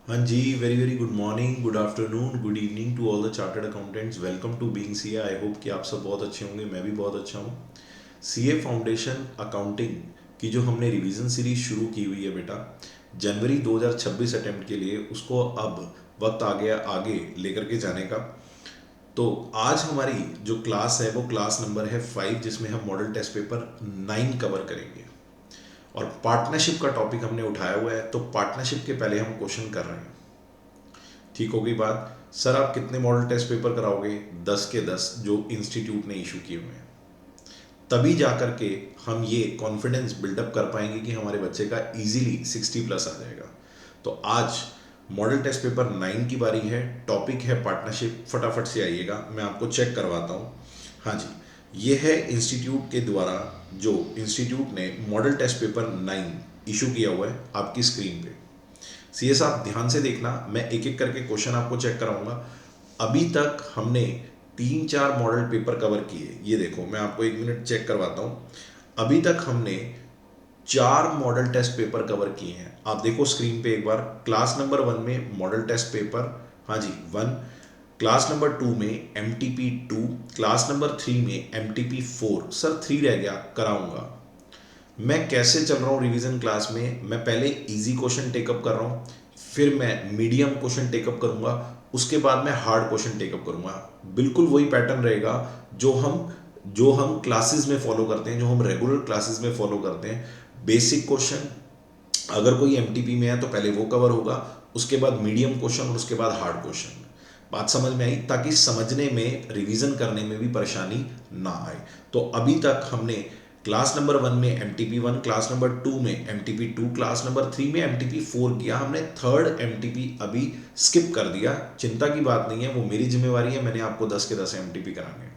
हाँ जी, very very good morning, good afternoon, good evening to all the chartered accountants. Welcome to being CA. I hope कि आप सब बहुत अच्छे होंगे, मैं भी बहुत अच्छा हूँ। सीए फाउंडेशन अकाउंटिंग की जो हमने रिवीजन सीरीज शुरू की हुई है बेटा, जनवरी 2026 अटेम्प्ट के लिए, उसको अब वक्त आ गया आगे लेकर के जाने का। तो आज हमारी जो क्लास है वो क्लास नंबर है 5, जिसमें हम मॉडल टेस्ट पेपर 9 कवर करेंगे। और पार्टनरशिप का टॉपिक हमने उठाया हुआ है, तो पार्टनरशिप के पहले हम क्वेश्चन कर रहे हैं। ठीक होगी बात। सर आप कितने मॉडल टेस्ट पेपर कराओगे? 10 के 10 जो इंस्टीट्यूट ने इशू किए हुए हैं। तभी जा कर के हम ये कॉन्फिडेंस बिल्डअप कर पाएंगे कि हमारे बच्चे का इजीली 60 प्लस आ जाएगा। तो आज मॉडल टेस्ट पेपर 9 की बारी है। टॉपिक है पार्टनरशिप। फटाफट से आइएगा, मैं आपको चेक करवाता हूँ। हाँ जी, ये है इंस्टीट्यूट के द्वारा जो इंस्टीट्यूट ने मॉडल टेस्ट पेपर 9 इशू किया हुआ है आपकी स्क्रीन पे। सीए साहब ध्यान से देखना, मैं एक एक करके क्वेश्चन आपको चेक कराऊंगा। अभी तक हमने 3-4 मॉडल पेपर कवर किए। ये देखो, मैं आपको 1 मिनट चेक करवाता हूँ। अभी तक हमने 4 मॉडल टेस्ट पेपर कवर किए हैं। आप देखो स्क्रीन पे एक बार। क्लास नंबर 1 में मॉडल टेस्ट पेपर, हाँ जी 1। क्लास नंबर 2 में MTP 2। क्लास नंबर 3 में MTP 4। सर 3 रह गया, कराऊंगा। मैं कैसे चल रहा हूँ रिवीजन क्लास में? मैं पहले इजी क्वेश्चन टेकअप कर रहा हूँ, फिर मैं मीडियम क्वेश्चन टेकअप करूँगा, उसके बाद मैं हार्ड क्वेश्चन टेकअप करूँगा। बिल्कुल वही पैटर्न रहेगा जो हम क्लासेस में फॉलो करते हैं, जो हम रेगुलर क्लासेस में फॉलो करते हैं। बेसिक क्वेश्चन अगर कोई एमटीपी में है तो पहले वो कवर होगा, उसके बाद मीडियम क्वेश्चन और उसके बाद हार्ड क्वेश्चन। बात समझ में आई? ताकि समझने में, रिवीजन करने में भी परेशानी ना आए। तो अभी तक हमने क्लास नंबर 1 में MTP 1, क्लास नंबर 2 में MTP 2, क्लास नंबर 3 में MTP 4 किया। हमने थर्ड MTP अभी स्किप कर दिया। चिंता की बात नहीं है, वो मेरी जिम्मेवारी है। मैंने आपको 10 के 10 MTP कराने हैं।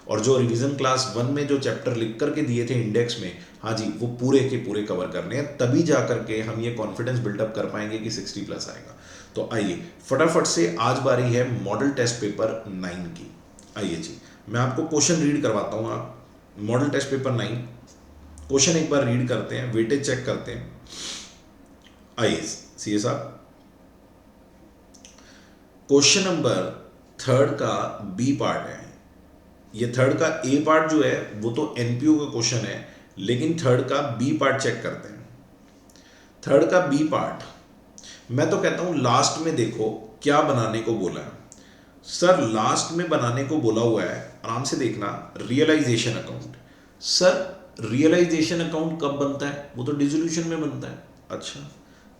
और जो रिवीजन क्लास 1 में जो चैप्टर लिख करके दिए थे इंडेक्स में, हाँ जी, वो पूरे के पूरे कवर करने हैं। तभी जा करके हम ये कॉन्फिडेंस बिल्डअप कर पाएंगे कि 60 प्लस आएगा। तो आइए फटाफट से, आज बारी है मॉडल टेस्ट पेपर 9 की। आइए जी, मैं आपको क्वेश्चन रीड करवाता हूँ। आप मॉडल टेस्ट पेपर 9 क्वेश्चन एक बार रीड करते हैं, वेटेज चेक करते हैं। आइए सीए साहब, क्वेश्चन नंबर थर्ड का बी पार्ट है। ये थर्ड का ए पार्ट जो है वो तो एनपीओ का क्वेश्चन है, लेकिन थर्ड का बी पार्ट चेक करते हैं। थर्ड का बी पार्ट, मैं तो कहता हूं लास्ट में देखो क्या बनाने को बोला है। सर लास्ट में बनाने को बोला हुआ है, आराम से देखना, realisation account. Sir realisation account कब बनता है? वो तो डिसोल्यूशन में बनता है। अच्छा,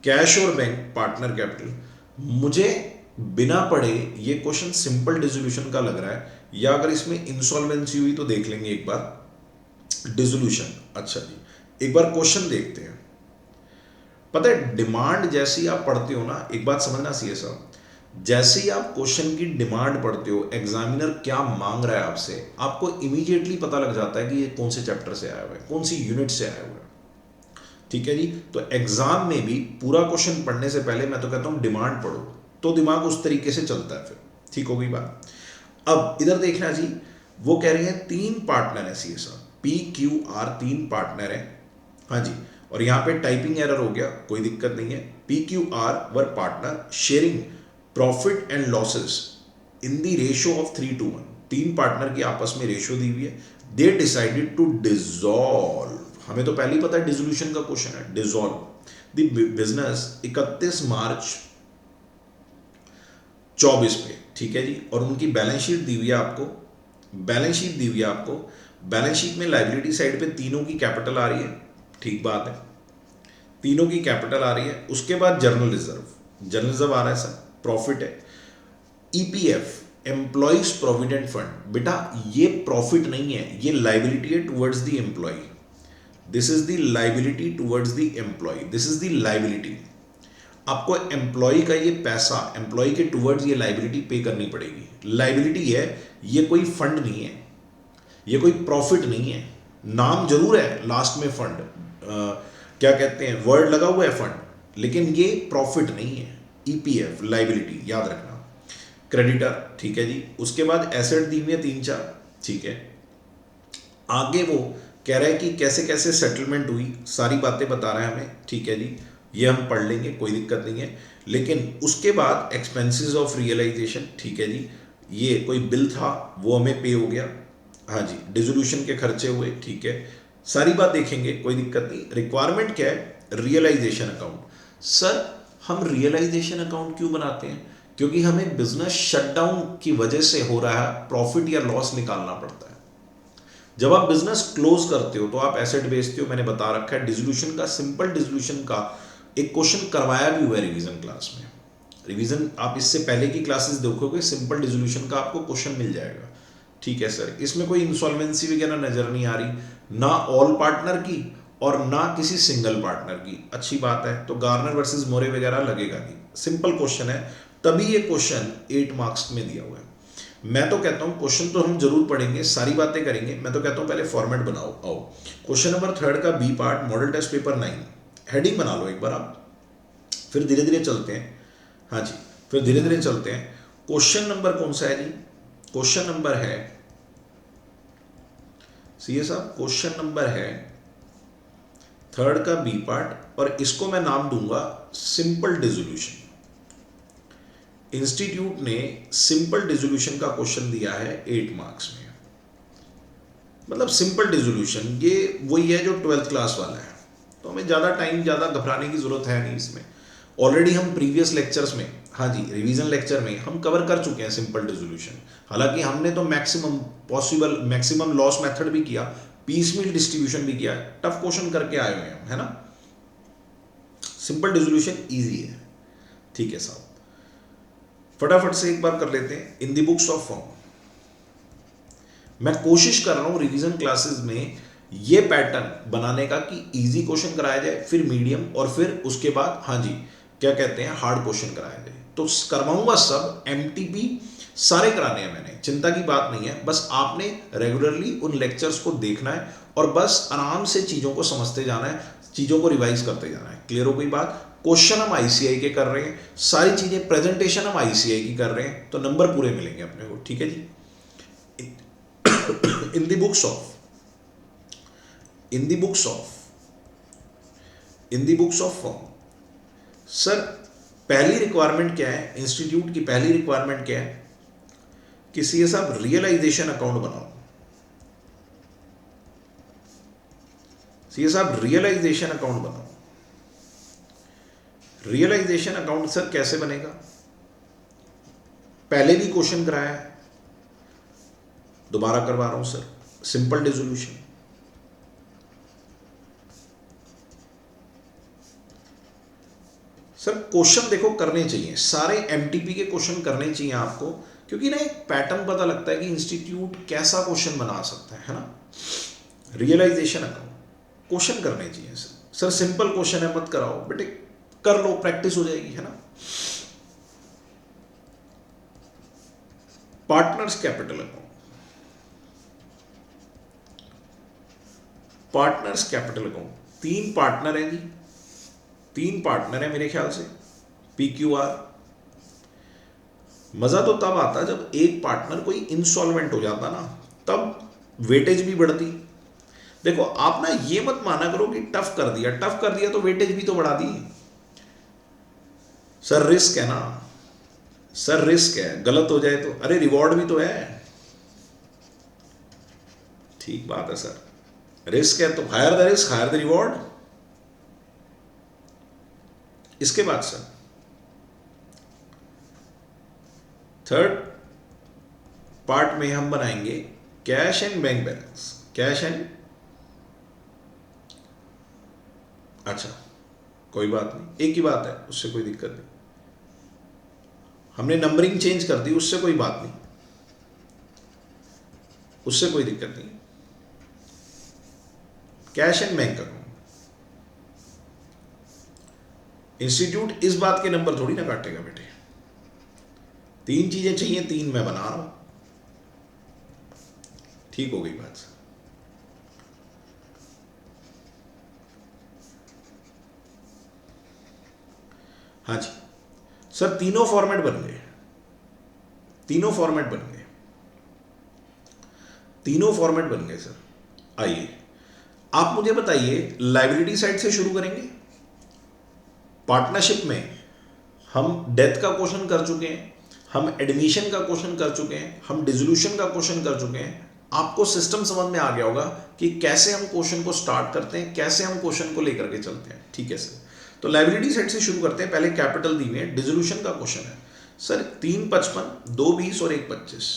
कैश और बैंक पार्टनर कैपिटल, मुझे बिना पढ़े ये क्वेश्चन सिंपल डिसोल्यूशन का लग रहा है, या अगर इसमें इंसॉल्वेंसी हुई तो देख लेंगे एक बार। डिसोल्यूशन, अच्छा जी, एक बार क्वेश्चन देखते हैं। पता है डिमांड जैसे ही आप पढ़ते हो ना, एक बात समझना सीए साहब, जैसे ही आप क्वेश्चन की डिमांड पढ़ते हो, एग्जामिनर क्या मांग रहा है आपसे, आपको इमीडिएटली पता लग जाता है कि ये कौन से चैप्टर से आया हुआ है, कौन सी यूनिट से आया हुआ है। ठीक है जी। तो एग्जाम में भी पूरा क्वेश्चन पढ़ने से पहले मैं तो कहता हूं डिमांड पढ़ो, तो दिमाग उस तरीके से चलता है फिर। ठीक हो गई बात। अब इधर देखना जी, वो कह रही है 3 पार्टनर है सीए साहब, PQR 3 पार्टनर है। हाँ जी, और यहाँ पे टाइपिंग एरर हो गया, कोई दिक्कत नहीं है। PQR were partner sharing profit and losses in the ratio of 3:1। 3 partner की आपस में रेशियो दी हुई है। दे डिसाइडेड टू डिजॉल्व, हमें तो पहले ही पता है डिसोल्यूशन का क्वेश्चन है, डिसॉल्व द बिजनेस 31 मार्च 24 पे। ठीक है जी। और उनकी बैलेंस शीट दी हुई है आपको, बैलेंस शीट दी हुई है आपको। बैलेंस शीट में लाइबिलिटी साइड पे तीनों की कैपिटल आ रही है, ठीक बात है, तीनों की कैपिटल आ रही है। उसके बाद जर्नल रिजर्व, जर्नल रिजर्व आ रहा है सर, प्रॉफिट है। EPF एम्प्लॉइज प्रोविडेंट फंड, बेटा ये प्रॉफिट नहीं है, ये लाइबिलिटी है towards the employee. This is the liability towards the employee, this is the liability. आपको एम्प्लॉय का ये पैसा, एम्प्लॉय के टुवर्ड्स ये लाइबिलिटी पे करनी पड़ेगी। लाइबिलिटी है, ये कोई फंड नहीं है, ये कोई प्रॉफिट नहीं है। नाम जरूर है लास्ट में फंड, क्या कहते हैं, वर्ड लगा हुआ है फंड, लेकिन ये प्रॉफिट नहीं है। EPF लाइबिलिटी याद रखना। क्रेडिटर, ठीक है जी। उसके बाद एसेट दी हुई है 3-4, ठीक है। आगे वो कह रहा है कि कैसे कैसे सेटलमेंट हुई, सारी बातें बता रहा है हमें, ठीक है जी। ये हम पढ़ लेंगे, कोई दिक्कत नहीं है। लेकिन उसके बाद एक्सपेंसेस ऑफ रियलाइजेशन, ठीक है जी, ये कोई बिल था वो हमें पे हो गया, हाँ जी, डिसोल्यूशन के खर्चे हुए, ठीक है, सारी बात देखेंगे, कोई दिक्कत नहीं। रिक्वायरमेंट क्या है? Realisation account. सर हम रियलाइजेशन अकाउंट क्यों बनाते हैं? क्योंकि हमें बिजनेस शटडाउन की वजह से हो रहा है प्रॉफिट या लॉस निकालना पड़ता है। जब आप बिजनेस क्लोज करते हो तो आप एसेट बेचते हो, मैंने बता रखा है। डिसोल्यूशन का, सिंपल डिसोल्यूशन का एक क्वेश्चन करवाया भी हुआ है रिवीजन क्लास में। रिवीजन आप इससे पहले की क्लासेस देखोगे, सिंपल डिसोल्यूशन का आपको क्वेश्चन मिल जाएगा, ठीक है सर। इसमें कोई इंसॉल्वेंसी वगैरह नजर नहीं आ रही, ना ऑल पार्टनर की और ना किसी सिंगल पार्टनर की, अच्छी बात है। तो गार्नर वर्सेस मोरे वगैरह लगेगा नहीं, सिंपल क्वेश्चन है, तभी ये क्वेश्चन 8 मार्क्स में दिया हुआ है। मैं तो कहता हूँ क्वेश्चन तो हम जरूर पढ़ेंगे, सारी बातें करेंगे, मैं तो कहता हूँ पहले फॉर्मेट बनाओ। आओ, क्वेश्चन नंबर 3 का B part, model test paper 9, heading बना लो एक बार आप, फिर धीरे धीरे चलते हैं। हाँ जी, फिर धीरे धीरे चलते हैं। क्वेश्चन नंबर कौन सा है जी? क्वेश्चन नंबर है, सीए साहब, क्वेश्चन नंबर है 3 का बी पार्ट, और इसको मैं नाम दूंगा सिंपल डिसोल्यूशन। इंस्टीट्यूट ने सिंपल डिसोल्यूशन का क्वेश्चन दिया है 8 मार्क्स में। मतलब सिंपल डिसोल्यूशन ये वही है जो 12th क्लास वाला है, तो हमें ज़्यादा टाइम, ज़्यादा घबराने की ज़रूरत है नहीं इसमें। ऑलरेडी हम प्रीवियस लेक्चर्स में, हाँ जी, रिवीजन लेक्चर में हम कवर कर चुके हैं सिंपल डिसोल्यूशन। हालांकि हमने तो maximum possible, maximum loss method भी किया, पीस मील डिस्ट्रीब्यूशन भी किया, टफ क्वेश्चन करके आए हुए हैं, है ना। सिंपल डिसोल्यूशन ईजी है, ठीक है साहब। फटाफट से एक बार कर लेते हैं। इन द बुक्स ऑफ फॉर्म, मैं कोशिश कर रहा हूं रिवीजन क्लासेस में ये पैटर्न बनाने का कि इजी क्वेश्चन कराया जाए, फिर मीडियम, और फिर उसके बाद हाँ जी क्या कहते हैं हार्ड क्वेश्चन कराया जाए। तो करवाऊंगा सब, एमटीपी सारे कराने हैं मैंने, चिंता की बात नहीं है। बस आपने रेगुलरली उन लेक्चर्स को देखना है और बस आराम से चीज़ों को समझते जाना है, चीज़ों को रिवाइज करते जाना है। क्लियर हो गई बात? क्वेश्चन हम आईसीआई के कर रहे हैं, सारी चीज़ें, प्रेजेंटेशन हम आईसीआई की कर रहे हैं, तो नंबर पूरे मिलेंगे अपने को, ठीक है जी। In the books of, in the books of, in the books of firm, sir पहली रिक्वायरमेंट क्या है? इंस्टीट्यूट की पहली रिक्वायरमेंट क्या है कि सीए साहब रियलाइजेशन अकाउंट बनाओ। सीए साहब रियलाइजेशन अकाउंट बनाओ। रियलाइजेशन अकाउंट सर कैसे बनेगा? पहले भी क्वेश्चन कराया है, दोबारा करवा रहा हूं sir. Simple dissolution, sir question देखो करने चाहिए, सारे एमटीपी के क्वेश्चन करने चाहिए आपको, क्योंकि ना एक पैटर्न पता लगता है कि इंस्टीट्यूट कैसा क्वेश्चन बना सकता है ना। रियलाइजेशन अकाउंट क्वेश्चन करने चाहिए सर। सर सिंपल क्वेश्चन है, मत कराओ बेटे, कर लो, प्रैक्टिस हो जाएगी, है ना। Partners capital account, partners capital account, 3 partner हैं जी, 3 पार्टनर है मेरे ख्याल से, पीक्यूआर। मजा तो तब आता जब एक पार्टनर कोई इंसॉल्वेंट हो जाता ना, तब वेटेज भी बढ़ती। देखो आप ना ये मत माना करो कि टफ कर दिया, टफ कर दिया तो वेटेज भी तो बढ़ा दी। सर रिस्क है ना, सर रिस्क है, गलत हो जाए तो, अरे रिवॉर्ड भी तो है। ठीक बात है सर, रिस्क है तो higher the risk higher the reward. इसके बाद सर थर्ड पार्ट में हम बनाएंगे cash and bank balance. Cash and, अच्छा कोई बात नहीं, एक ही बात है, उससे कोई दिक्कत नहीं। हमने नंबरिंग चेंज कर दी, उससे कोई बात नहीं, उससे कोई दिक्कत नहीं। Cash and bank account, institute इस बात के नंबर थोड़ी ना काटेगा बेटे। 3 चीजें चाहिए, 3 मैं बना रहा हूं, ठीक हो गई बात। हाँ जी सर, तीनों फॉर्मेट बन गए, तीनों फॉर्मेट बन गए, तीनों फॉर्मेट बन गए सर। आइए आप मुझे बताइए, लायबिलिटी साइड से शुरू करेंगे। पार्टनरशिप में हम डेथ का क्वेश्चन कर चुके हैं, हम एडमिशन का क्वेश्चन कर चुके हैं, हम डिसोल्यूशन का क्वेश्चन कर चुके हैं। आपको सिस्टम समझ में आ गया होगा कि कैसे हम क्वेश्चन को स्टार्ट करते हैं, कैसे हम क्वेश्चन को लेकर के चलते हैं। ठीक है सर, तो लायबिलिटी साइड से शुरू करते हैं। पहले कैपिटल दी हुई है, डिसोल्यूशन का क्वेश्चन है सर। 355, 220 और 125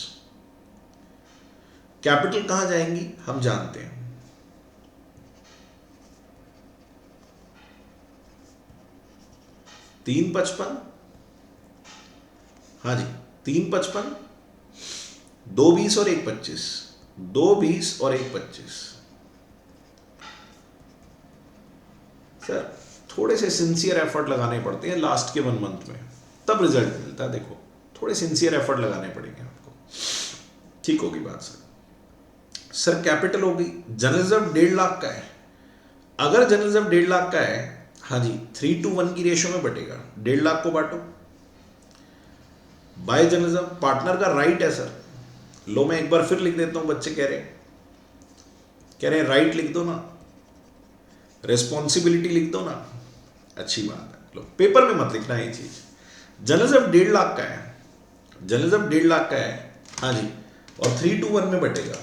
कैपिटल कहां जाएंगी हम जानते हैं। तीन पचपन, हाँ जी 355, 220 और 125, 220 और 125। सर थोड़े से सिंसियर एफर्ट लगाने पड़ते हैं लास्ट के 1 मंथ में, तब रिजल्ट मिलता है। देखो थोड़े सिंसियर एफर्ट लगाने पड़ेंगे आपको, ठीक होगी बात सर। सर कैपिटल होगी, जनरल रिजर्व 1.5 लाख का है। अगर जनरल रिजर्व 1.5 लाख का है, हाँ जी 3:1 की रेशियो में बटेगा। 1.5 लाख को बांटो बाय जनरल रिजर्व, पार्टनर का राइट है सर। लो मैं एक बार फिर लिख देता हूं, बच्चे कह रहे हैं राइट लिख दो ना, रिस्पॉन्सिबिलिटी लिख दो ना, अच्छी बात है। लो पेपर में मत लिखना ये चीज। जनरल रिजर्व 1.5 लाख का है, जनरल रिजर्व 1.5 लाख का है, हाँ जी, और 3:1 में बटेगा।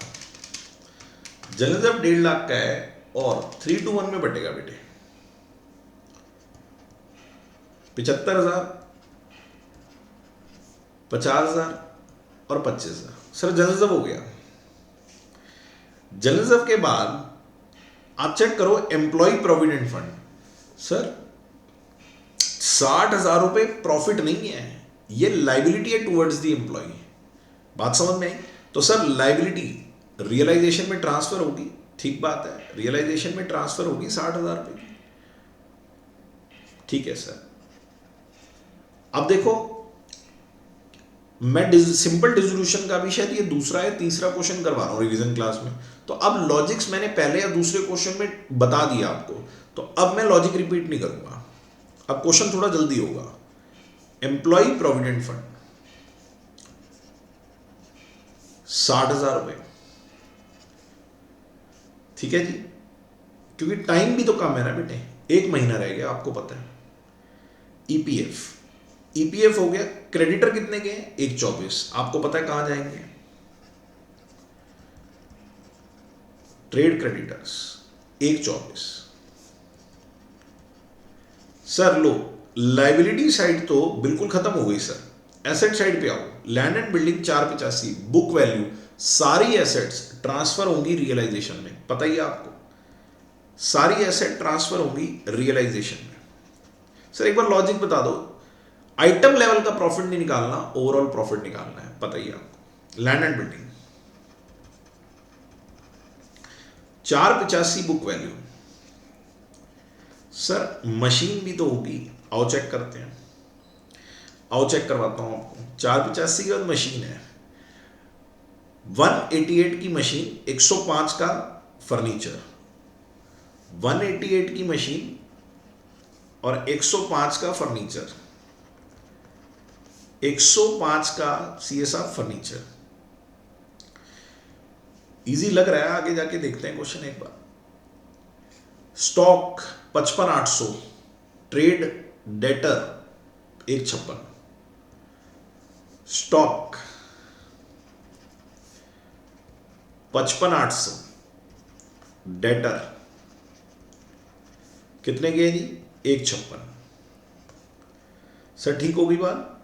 जनरल रिजर्व 1.5 लाख का है और 3:1 में बटेगा बेटे। 75,000, 50,000 और 25,000। सर जनरल रिजर्व हो गया। जनरल रिजर्व के बाद आप चेक करो एम्प्लॉय प्रोविडेंट फंड। सर 60,000 रुपए प्रॉफिट नहीं है, ये लाइबिलिटी है टुवर्ड्स द एम्प्लॉय। बात समझ में आई? तो सर लाइबिलिटी रियलाइजेशन में ट्रांसफर होगी, ठीक बात है, रियलाइजेशन में ट्रांसफर होगी 60,000 रुपए की। ठीक है सर। अब देखो मैं सिंपल डिसोल्यूशन का भी शायद ये दूसरा या तीसरा क्वेश्चन करवा रहा हूं रिवीजन क्लास में, तो अब लॉजिक्स मैंने पहले या दूसरे क्वेश्चन में बता दिया आपको, तो अब मैं लॉजिक रिपीट नहीं करूंगा। अब क्वेश्चन थोड़ा जल्दी होगा। एम्प्लॉय प्रोविडेंट फंड 60,000 रुपए, ठीक है जी, क्योंकि टाइम भी तो कम है ना बेटे, 1 महीना रह गया, आपको पता है। ईपीएफ, ईपीएफ हो गया। क्रेडिटर कितने के हैं? 124, आपको पता है कहां जाएंगे? Trade creditors 124। सर लो लाइबिलिटी साइड तो बिल्कुल खत्म हो गई सर। एसेट साइड पे आओ, land and building 485, book value, सारी एसेट्स ट्रांसफर होंगी रियलाइजेशन में, पता ही है आपको, सारी एसेट ट्रांसफर होंगी रियलाइजेशन में। सर एक बार लॉजिक बता दो, आइटम लेवल का प्रॉफिट नहीं निकालना, ओवरऑल प्रॉफिट निकालना है, पता ही है आपको। Land and building 485 book value. Sir machine भी तो होगी, आओ चेक करते हैं, आओ चेक करवाता हूं आपको। 485 के बाद मशीन है, 188 की मशीन, 105 का फर्नीचर। 188 की मशीन और 105 का फर्नीचर, 105 का सीएसआर फर्नीचर। इजी लग रहा है, आगे जाके देखते हैं क्वेश्चन एक बार। Stock 55,800, trade debtor 156, stock 55,800, debtor कितने के जी? 156। सर ठीक होगी बात,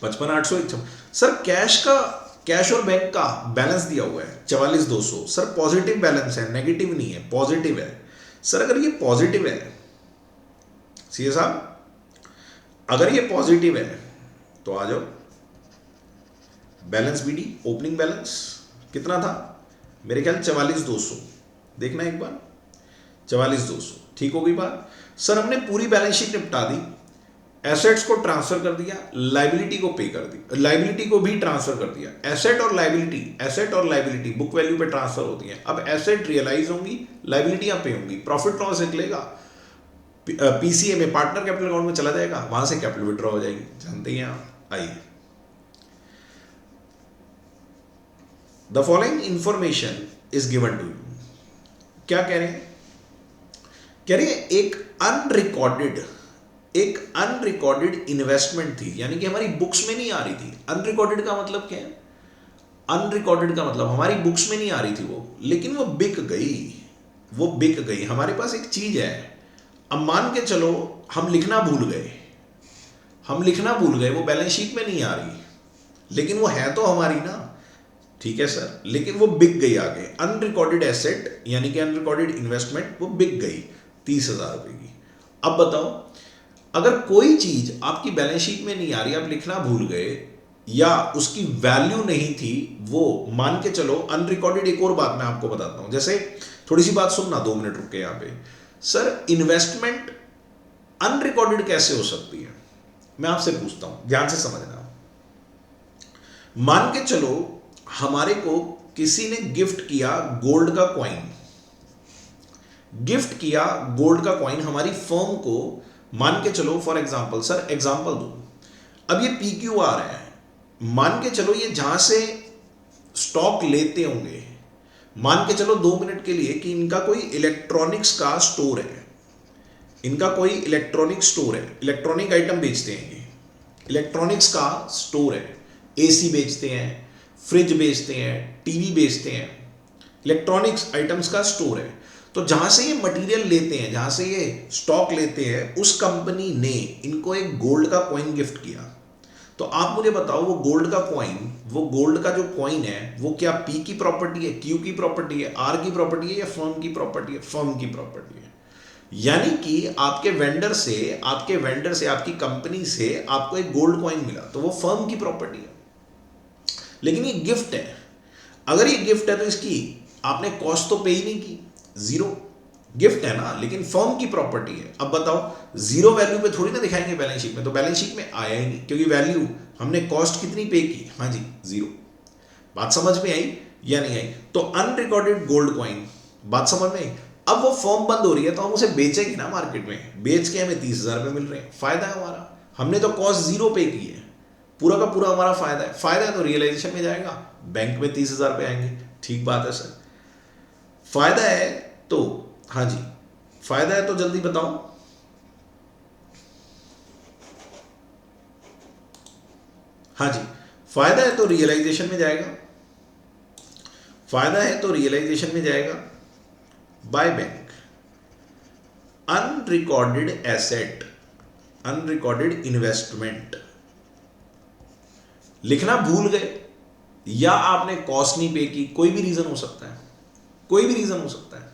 55,800 156। सर कैश और बैंक का बैलेंस दिया हुआ है 44,200। सर पॉजिटिव बैलेंस है, नेगेटिव नहीं है, पॉजिटिव है। सर अगर ये पॉजिटिव है, सीए साहब अगर ये पॉजिटिव है तो आ जाओ, बैलेंस बीडी, ओपनिंग बैलेंस कितना था? मेरे ख्याल 44,200, देखना एक बार, 44,200, ठीक हो गई बात। सर हमने पूरी बैलेंस शीट निपटा दी, एसेट्स को ट्रांसफर कर दिया, लाइबिलिटी को पे कर दी, लाइबिलिटी को भी ट्रांसफर कर दिया। एसेट और लाइबिलिटी बुक वैल्यू पे ट्रांसफर होती है। अब एसेट रियलाइज होंगी, लाइबिलिटियां पे होंगी, प्रॉफिट लॉस निकलेगा, पीसीए में पार्टनर कैपिटल अकाउंट में चला जाएगा, वहां से कैपिटल विड्रॉ हो जाएगी, जानते हैं आप। आइए, the following information is given to you. क्या कह रहे हैं? कह रहे हैं एक अनरिकॉर्डेड एक अनरिकॉर्डेड इन्वेस्टमेंट थी, यानी कि हमारी बुक्स में नहीं आ रही थी। अनरिकॉर्डेड का मतलब क्या है? अनरिकॉर्डेड का मतलब हमारी बुक्स में नहीं आ रही थी वो, लेकिन वो बिक गई। वो बिक गई। हमारे पास एक चीज है, अब मान के चलो हम लिखना भूल गए, हम लिखना भूल गए, वो बैलेंस शीट में नहीं आ रही, लेकिन वो है तो हमारी ना। ठीक है सर, लेकिन वो बिक गई आगे। अनरिकॉर्डेड एसेट यानी कि अनरिकॉर्डेड इन्वेस्टमेंट वो बिक गई 30,000 रुपए की। अब बताओ, अगर कोई चीज आपकी बैलेंस शीट में नहीं आ रही, आप लिखना भूल गए या उसकी वैल्यू नहीं थी, वो मान के चलो अनरिकॉर्डेड। एक और बात मैं आपको बताता हूं, जैसे थोड़ी सी बात सुनना, 2 मिनट रुक के यहां पे। सर इन्वेस्टमेंट अनरिकॉर्डेड कैसे हो सकती है? मैं आपसे पूछता हूं, ध्यान से समझना। मान के चलो हमारे को किसी ने गिफ्ट किया गोल्ड का कॉइन, गिफ्ट किया गोल्ड का कॉइन हमारी फर्म को। मान के चलो फॉर एग्जांपल, सर एग्जांपल दो, अब ये PQR है, मान के चलो ये जहां से स्टॉक लेते होंगे, मान के चलो 2 मिनट के लिए कि इनका कोई इलेक्ट्रॉनिक्स का स्टोर है, इनका कोई इलेक्ट्रॉनिक स्टोर है, इलेक्ट्रॉनिक आइटम बेचते हैं ये, इलेक्ट्रॉनिक्स का स्टोर है, AC बेचते हैं, फ्रिज बेचते हैं, टीवी बेचते हैं, इलेक्ट्रॉनिक्स आइटम्स का स्टोर है। तो जहां से ये मटेरियल लेते हैं, जहां से ये स्टॉक लेते हैं, उस कंपनी ने इनको एक गोल्ड का कॉइन गिफ्ट किया। तो आप मुझे बताओ, वो गोल्ड का कॉइन, वो गोल्ड का जो कॉइन है, वो क्या P की प्रॉपर्टी है, Q की प्रॉपर्टी है, R की प्रॉपर्टी है या फर्म की प्रॉपर्टी है? फर्म की प्रॉपर्टी है। यानी कि आपके वेंडर से, आपकी कंपनी से आपको एक गोल्ड कॉइन मिला, तो वो फर्म की प्रॉपर्टी है। लेकिन ये गिफ्ट है। अगर ये गिफ्ट है तो इसकी आपने कॉस्ट तो पे ही नहीं की, जीरो। गिफ्ट है ना, लेकिन फर्म की प्रॉपर्टी है। अब बताओ, जीरो वैल्यू पे थोड़ी ना दिखाएंगे बैलेंस शीट में, तो बैलेंस शीट में आया ही नहीं, क्योंकि वैल्यू हमने कॉस्ट कितनी पे की? हाँ जी, जीरो। बात समझ में आई या नहीं आई? तो अनरिकॉर्डेड गोल्ड कॉइन, बात समझ में आई? अब वो फर्म बंद हो रही है तो हम उसे बेचेंगे ना मार्केट में, बेच के हमें 30,000 रुपये मिल रहे हैं, फायदा है हमारा। हमने तो कॉस्ट जीरो पे की है, पूरा का पूरा हमारा फायदा है। फायदा है तो रियलाइजेशन में जाएगा, बैंक में 30,000 रुपये आएंगे। ठीक बात है सर, फायदा है तो, हाँ जी फायदा है तो जल्दी बताओ। हाँ जी, फायदा है तो रियलाइजेशन में जाएगा, फायदा है तो रियलाइजेशन में जाएगा by bank. Unrecorded asset, unrecorded investment, लिखना भूल गए या आपने कॉस्ट नहीं पे की, कोई भी रीजन हो सकता है, कोई भी रीजन हो सकता है।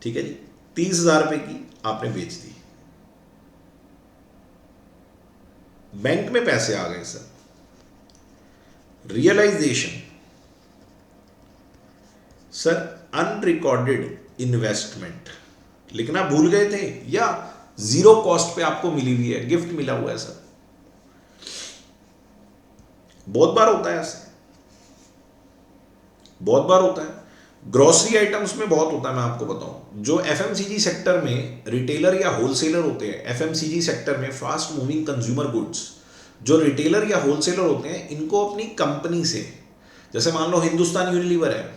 ठीक है जी, 30,000 रुपए की आपने बेच दी, बैंक में पैसे आ गए sir. Realisation, sir unrecorded investment, लिखना भूल गए थे या जीरो कॉस्ट पे आपको मिली हुई है, गिफ्ट मिला हुआ है सर। बहुत बार होता है ऐसे, बहुत बार होता है। ग्रोसरी आइटम्स में बहुत होता है। मैं आपको बताऊं, जो FMCG सेक्टर में रिटेलर या होलसेलर होते हैं, FMCG सेक्टर में फास्ट मूविंग कंज्यूमर गुड्स, जो रिटेलर या होलसेलर होते हैं, इनको अपनी कंपनी से, जैसे मान लो हिंदुस्तान यूनिलीवर है,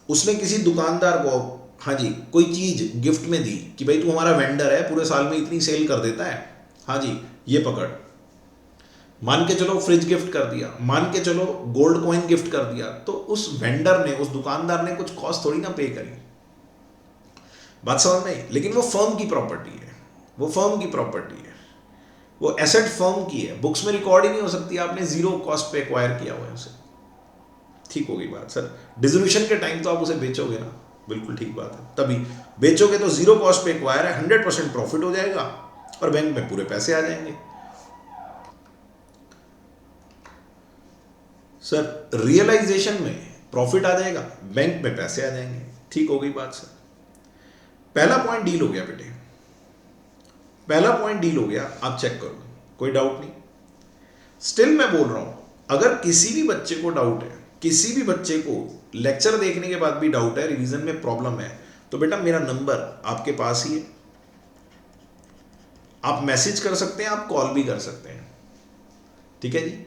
उसने किसी दुकानदार को, हाँ जी, कोई चीज गिफ्ट में दी कि भाई तू हमारा वेंडर है, पूरे साल में इतनी सेल कर देता है, हाँ जी ये पकड़। मान के चलो फ्रिज गिफ्ट कर दिया, मान के चलो गोल्ड कॉइन गिफ्ट कर दिया, तो उस वेंडर ने, उस दुकानदार ने कुछ कॉस्ट थोड़ी ना पे करी। बात समझ में? लेकिन वो फर्म की प्रॉपर्टी है, वो फर्म की प्रॉपर्टी है, वो एसेट फर्म की है, बुक्स में रिकॉर्ड ही नहीं हो सकती, आपने जीरो कॉस्ट पे एक्वायर किया हुआ है उसे। ठीक होगी बात सर? डिसोल्यूशन के टाइम तो आप उसे बेचोगे ना, बिल्कुल ठीक बात है, तभी बेचोगे तो जीरो कॉस्ट पे एक्वायर है, 100% प्रॉफिट हो जाएगा और बैंक में पूरे पैसे आ जाएंगे। सर रियलाइजेशन में प्रॉफिट आ जाएगा, बैंक में पैसे आ जाएंगे। ठीक हो गई बात सर? पहला पॉइंट डील हो गया बेटे, पहला पॉइंट डील हो गया, आप चेक करो, कोई डाउट नहीं। स्टिल मैं बोल रहा हूं, अगर किसी भी बच्चे को डाउट है, किसी भी बच्चे को लेक्चर देखने के बाद भी डाउट है, रिवीजन में प्रॉब्लम है, तो बेटा मेरा नंबर आपके पास ही है, आप मैसेज कर सकते हैं, आप कॉल भी कर सकते हैं। ठीक है जी,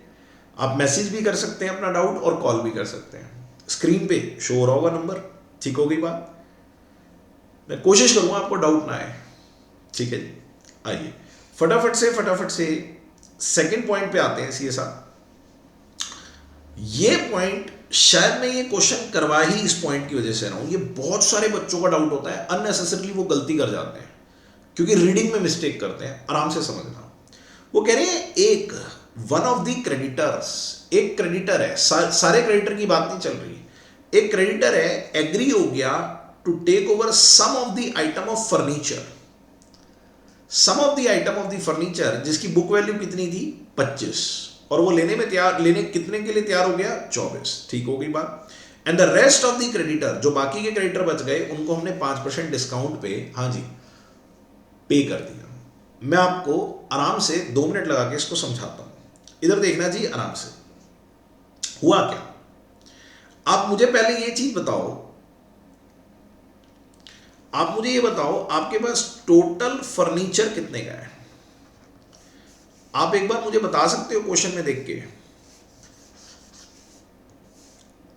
आप मैसेज भी कर सकते हैं अपना डाउट और कॉल भी कर सकते हैं, स्क्रीन पे शो हो रहा होगा नंबर। ठीक होगी बात? मैं कोशिश करूंगा आपको डाउट ना आए। ठीक है जी, आइए फटाफट से सेकंड पॉइंट पे आते हैं सीए साहब। ये पॉइंट शायद मैं ये क्वेश्चन करवा ही इस पॉइंट की वजह से रहा हूं, ये बहुत सारे बच्चों का डाउट होता है, अननेसेसरली वो गलती कर जाते हैं क्योंकि रीडिंग में मिस्टेक करते हैं। आराम से समझना। वो कह रहे हैं एक वन ऑफ द क्रेडिटर्स, एक क्रेडिटर है, सारे क्रेडिटर की बात नहीं चल रही, एक क्रेडिटर है एग्री हो गया to take over some of the item of furniture, some of the item of the furniture जिसकी बुक वैल्यू कितनी थी 25, और वो लेने कितने के लिए तैयार हो गया 24। ठीक हो गई बात। And the rest of the creditor, जो बाकी के क्रेडिटर बच गए उनको हमने 5% डिस्काउंट पे हाँ जी पे कर दिया। मैं आपको आराम से 2 मिनट लगा के इसको समझाता हूं। इधर देखना जी आराम से। हुआ क्या, आप मुझे पहले ये चीज बताओ, आप मुझे ये बताओ आपके पास टोटल फर्नीचर कितने का है? आप एक बार मुझे बता सकते हो क्वेश्चन में देख के?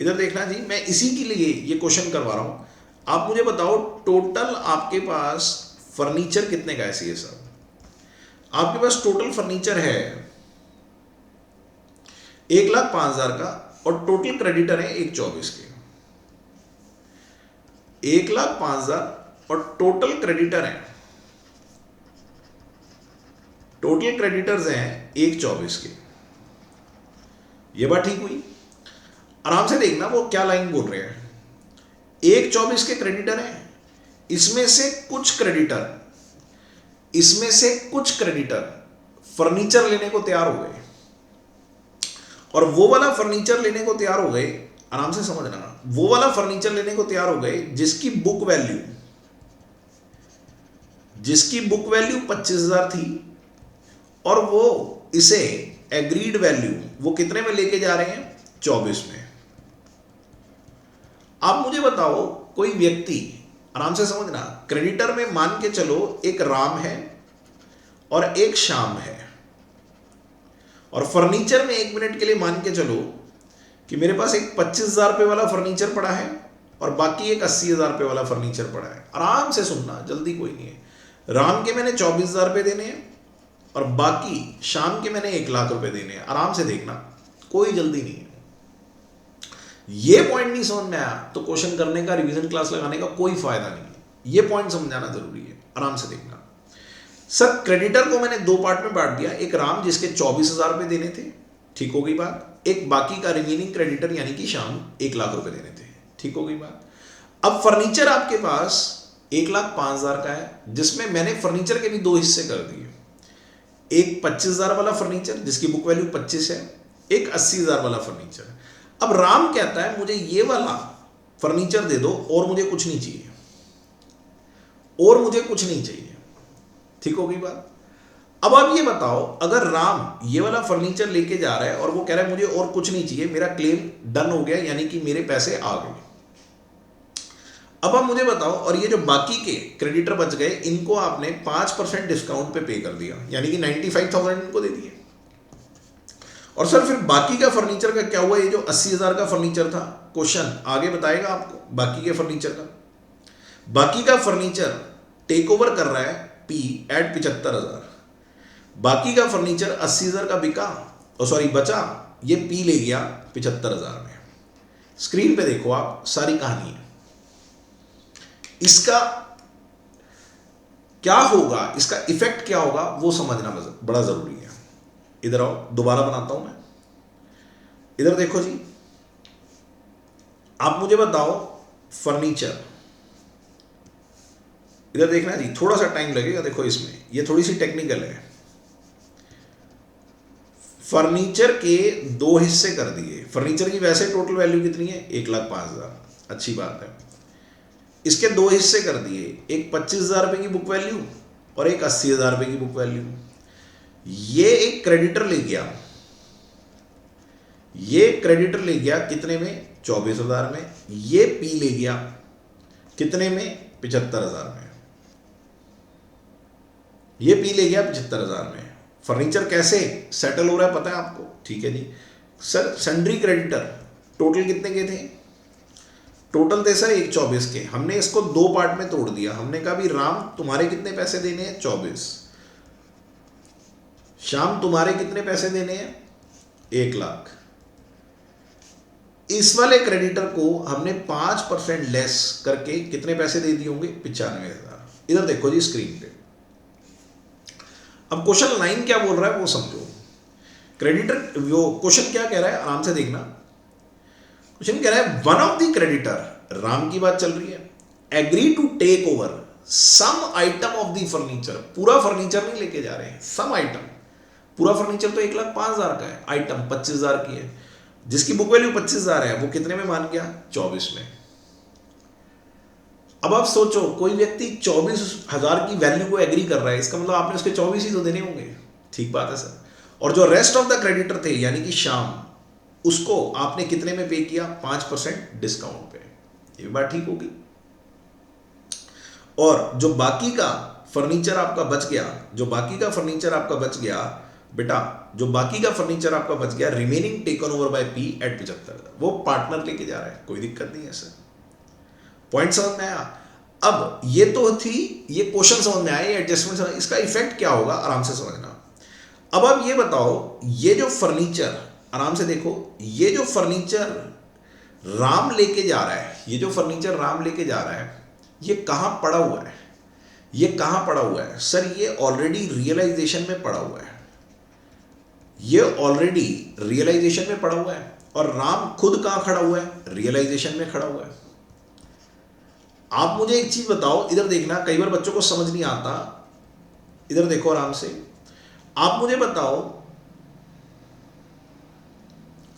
इधर देखना जी, मैं इसी के लिए ये क्वेश्चन करवा रहा हूं। आप मुझे बताओ टोटल आपके पास फर्नीचर कितने का है सीए साहब? आपके पास टोटल फर्नीचर है 1,05,000 का और टोटल क्रेडिटर है 1,24 के। 1,05,000 और टोटल क्रेडिटर है, टोटल क्रेडिटर्स हैं 1,24 के। ये बात ठीक हुई? आराम से देखना वो क्या लाइन बोल रहे हैं। 1,24 के क्रेडिटर हैं, इसमें से कुछ क्रेडिटर फर्नीचर लेने को तैयार हो गए, और वो वाला फर्नीचर लेने को तैयार हो गए, आराम से समझना, वो वाला फर्नीचर लेने को तैयार हो गए जिसकी बुक वैल्यू 25,000 थी, और वो इसे एग्रीड वैल्यू वो कितने में लेके जा रहे हैं 24 में। आप मुझे बताओ कोई व्यक्ति, आराम से समझना, क्रेडिटर में मान के चलो एक राम है और एक श्याम है, और फर्नीचर में 1 मिनट के लिए मान के चलो कि मेरे पास एक 25,000 रुपये वाला फर्नीचर पड़ा है और बाकी एक 80,000 रुपये वाला फर्नीचर पड़ा है। आराम से सुनना, जल्दी कोई नहीं है। राम के मैंने 24,000 रुपये देने हैं और बाकी शाम के मैंने 1,00,000 रुपये देने हैं। आराम से देखना, कोई जल्दी नहीं है। ये पॉइंट नहीं समझ में आया तो क्वेश्चन करने का, रिवीजन क्लास लगाने का कोई फायदा नहीं है। ये पॉइंट समझाना जरूरी है। आराम से देखना। सर क्रेडिटर को मैंने 2 पार्ट में बांट दिया, एक राम जिसके 24,000 रुपये देने थे, ठीक हो गई बात, एक बाकी का रिमेनिंग क्रेडिटर यानी कि शाम 1,00,000 रुपये देने थे, ठीक हो गई बात। अब फर्नीचर आपके पास 1,05,000 का है, जिसमें मैंने फर्नीचर के भी 2 हिस्से कर दिए, एक 25,000 वाला फर्नीचर जिसकी बुक वैल्यू 25 है, एक 80,000 वाला फर्नीचर। अब राम कहता है मुझे ये वाला फर्नीचर दे दो और मुझे कुछ नहीं चाहिए, और मुझे कुछ नहीं चाहिए, ठीक हो गई बात। अब आप ये बताओ, अगर राम ये वाला फर्नीचर लेके जा रहा है और वो कह रहा है मुझे और कुछ नहीं चाहिए, मेरा क्लेम डन हो गया, यानी कि मेरे पैसे आ गए। अब आप मुझे बताओ, और ये जो बाकी के क्रेडिटर बच गए, इनको आपने 5% डिस्काउंट पे कर दिया, यानी कि 95,000 इनको दे दिए। और सर फिर बाकी का फर्नीचर का क्या हुआ? ये जो 80,000 का फर्नीचर था, क्वेश्चन आगे बताएगा आपको बाकी के फर्नीचर का। बाकी का फर्नीचर टेक ओवर कर रहा है पी एट 75,000। बाकी का फर्नीचर 80,000 का बिका, बचा, ये पी ले गया 75,000 में। स्क्रीन पे देखो आप, सारी कहानी है। इसका क्या होगा, इसका इफेक्ट क्या होगा वो समझना बड़ा जरूरी है। इधर आओ, दोबारा बनाता हूं मैं। इधर देखो जी, आप मुझे बताओ फर्नीचर, इधर देखना जी, थोड़ा सा टाइम लगेगा, देखो इसमें ये थोड़ी सी टेक्निकल है। फर्नीचर के 2 हिस्से कर दिए। फर्नीचर की वैसे टोटल वैल्यू कितनी है 1,05,000, अच्छी बात है। इसके 2 हिस्से कर दिए, एक 25,000 रुपये की बुक वैल्यू और एक 80,000 रुपये की बुक वैल्यू। ये एक क्रेडिटर ले गया, ये क्रेडिटर ले गया कितने में 24,000 में, ये पी ले गया कितने में 75,000 में, ये पी ले गया 75,000 में। फर्नीचर कैसे सेटल हो रहा है पता है आपको? ठीक है जी सर, सन्ड्री क्रेडिटर टोटल कितने के थे? टोटल थे सर 1,24 के। हमने इसको 2 पार्ट में तोड़ दिया। हमने कहा भी राम तुम्हारे कितने पैसे देने हैं 24, श्याम तुम्हारे कितने पैसे देने हैं? 1,00,000। इस वाले क्रेडिटर को हमने 5% लेस करके कितने पैसे दे दिए होंगे? 95,000। इधर देखो जी स्क्रीन पे। अब क्वेश्चन 9 क्या बोल रहा है वो समझो। क्रेडिटर वो क्वेश्चन क्या कह रहा है, आराम से देखना। क्वेश्चन कह रहा है one of the creditor, Ram की बात चल रही है, agree to take over some item of the furniture. पूरा फर्नीचर नहीं लेके जा रहे हैं, सम आइटम। पूरा फर्नीचर तो 1,05,000 का है, आइटम 25,000 की है। जिसकी बुक वैल्यू 25,000 है वो कितने में मान गया? 24 में। अब आप सोचो कोई व्यक्ति 24,000 की वैल्यू को एग्री कर रहा है, इसका मतलब आपने उसके 24 ही तो देने होंगे। ठीक बात है सर। और जो रेस्ट ऑफ द क्रेडिटर थे यानी कि श्याम, उसको आपने कितने में पे किया? 5% डिस्काउंट पे। ये बात ठीक होगी। और जो बाकी का फर्नीचर आपका बच गया, जो बाकी का फर्नीचर आपका बच गया बेटा, जो बाकी का फर्नीचर आपका बच गया, remaining taken over by P at 75, वो पार्टनर लेके जा रहा है, कोई दिक्कत नहीं है सर। पॉइंट समझ में आया? अब ये तो थी, ये क्वेश्चन समझ में आया, ये एडजस्टमेंट समझ, इसका इफेक्ट क्या होगा आराम से समझना। अब आप ये बताओ, ये जो फर्नीचर, आराम से देखो, ये जो फर्नीचर राम लेके जा रहा है, ये जो फर्नीचर राम लेके जा रहा है, ये कहां पड़ा हुआ है? ये कहां पड़ा हुआ है सर? ये ऑलरेडी रियलाइजेशन में पड़ा हुआ है। ये ऑलरेडी रियलाइजेशन में पड़ा हुआ है। और राम खुद कहां खड़ा हुआ है? रियलाइजेशन में खड़ा हुआ है। आप मुझे एक चीज बताओ, इधर देखना, कई बार बच्चों को समझ नहीं आता, इधर देखो आराम से। आप मुझे बताओ,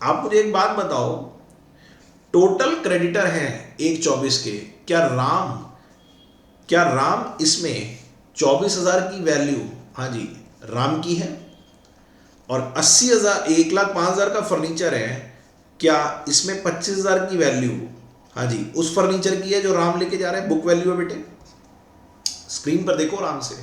आप मुझे एक बात बताओ, टोटल क्रेडिटर हैं 1,24 के, क्या राम इसमें 24,000 की वैल्यू, हाँ जी, राम की है, और 80,000, 1,05,000 का फर्नीचर है, क्या इसमें 25,000 की वैल्यू, हाँ जी, उस फर्नीचर की है जो राम लेके जा रहा है? बुक वैल्यू है बेटे, स्क्रीन पर देखो आराम से।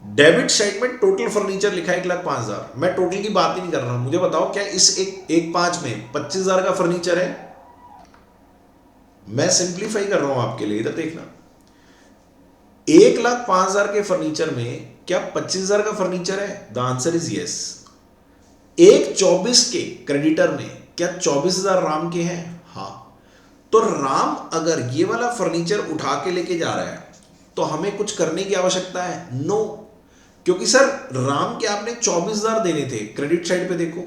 डेबिट साइड में टोटल फर्नीचर लिखा है 1,05,000। मैं टोटल की बात ही नहीं कर रहा हूं, मुझे बताओ क्या इस 1,5 में 25,000 का फर्नीचर है? मैं सिंप्लीफाई कर रहा हूं आपके लिए, इधर देखना। 1,05,000 के फर्नीचर में क्या 25,000 का फर्नीचर है? The answer is yes. 1,24 के क्रेडिटर में क्या 24,000 राम के हैं? हाँ। तो राम अगर ये वाला फर्नीचर उठा के लेके जा रहा है तो हमें कुछ करने की आवश्यकता है? नो, क्योंकि सर राम के आपने 24,000 देने थे, क्रेडिट साइड पे देखो,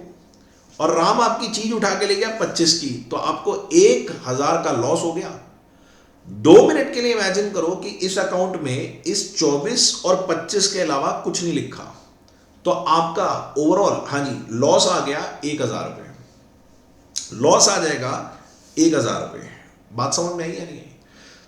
और राम आपकी चीज उठा के ले गया 25 की, तो आपको 1,000 का लॉस हो गया। 2 मिनट के लिए इमेजिन करो कि इस अकाउंट में इस 24 और 25 के अलावा कुछ नहीं लिखा, तो आपका ओवरऑल, हाँ जी, लॉस आ गया 1,000 रुपये। लॉस आ जाएगा 1,000 रुपये। बात समझ में आई या नहीं?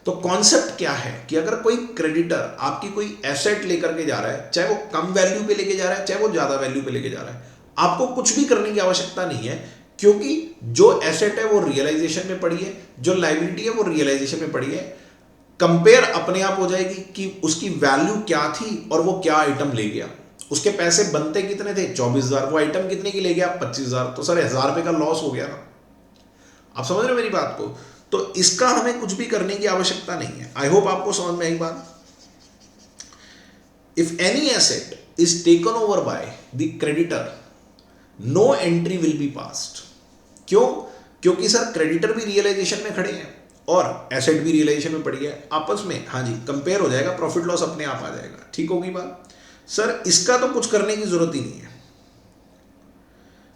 तो कॉन्सेप्ट क्या है कि अगर कोई क्रेडिटर आपकी कोई एसेट लेकर के जा रहा है, चाहे वो कम वैल्यू पे लेके जा रहा है, चाहे वो ज्यादा वैल्यू पे लेके जा रहा है, आपको कुछ भी करने की आवश्यकता नहीं है, क्योंकि जो एसेट है वो रियलाइजेशन में पड़ी है, जो लायबिलिटी है वो रियलाइजेशन में पड़ी है। कंपेयर अपने आप हो जाएगी कि उसकी वैल्यू क्या थी और वो क्या आइटम ले गया। उसके पैसे बनते कितने थे? 24,000। वो आइटम कितने की ले गया? 25,000। तो सर 1,000 रुपये का लॉस हो गया ना। आप समझ रहे हो मेरी बात को? तो इसका हमें कुछ भी करने की आवश्यकता नहीं है। आई होप आपको समझ में आई बात। If any asset is taken over by the creditor, no entry will be passed. क्यों? क्योंकि सर क्रेडिटर भी रियलाइजेशन में खड़े हैं और एसेट भी रियलाइजेशन में पड़ी है, आपस में, हाँ जी, कंपेयर हो जाएगा, प्रॉफिट लॉस अपने आप आ जाएगा। ठीक होगी बात? सर इसका तो कुछ करने की जरूरत ही नहीं है।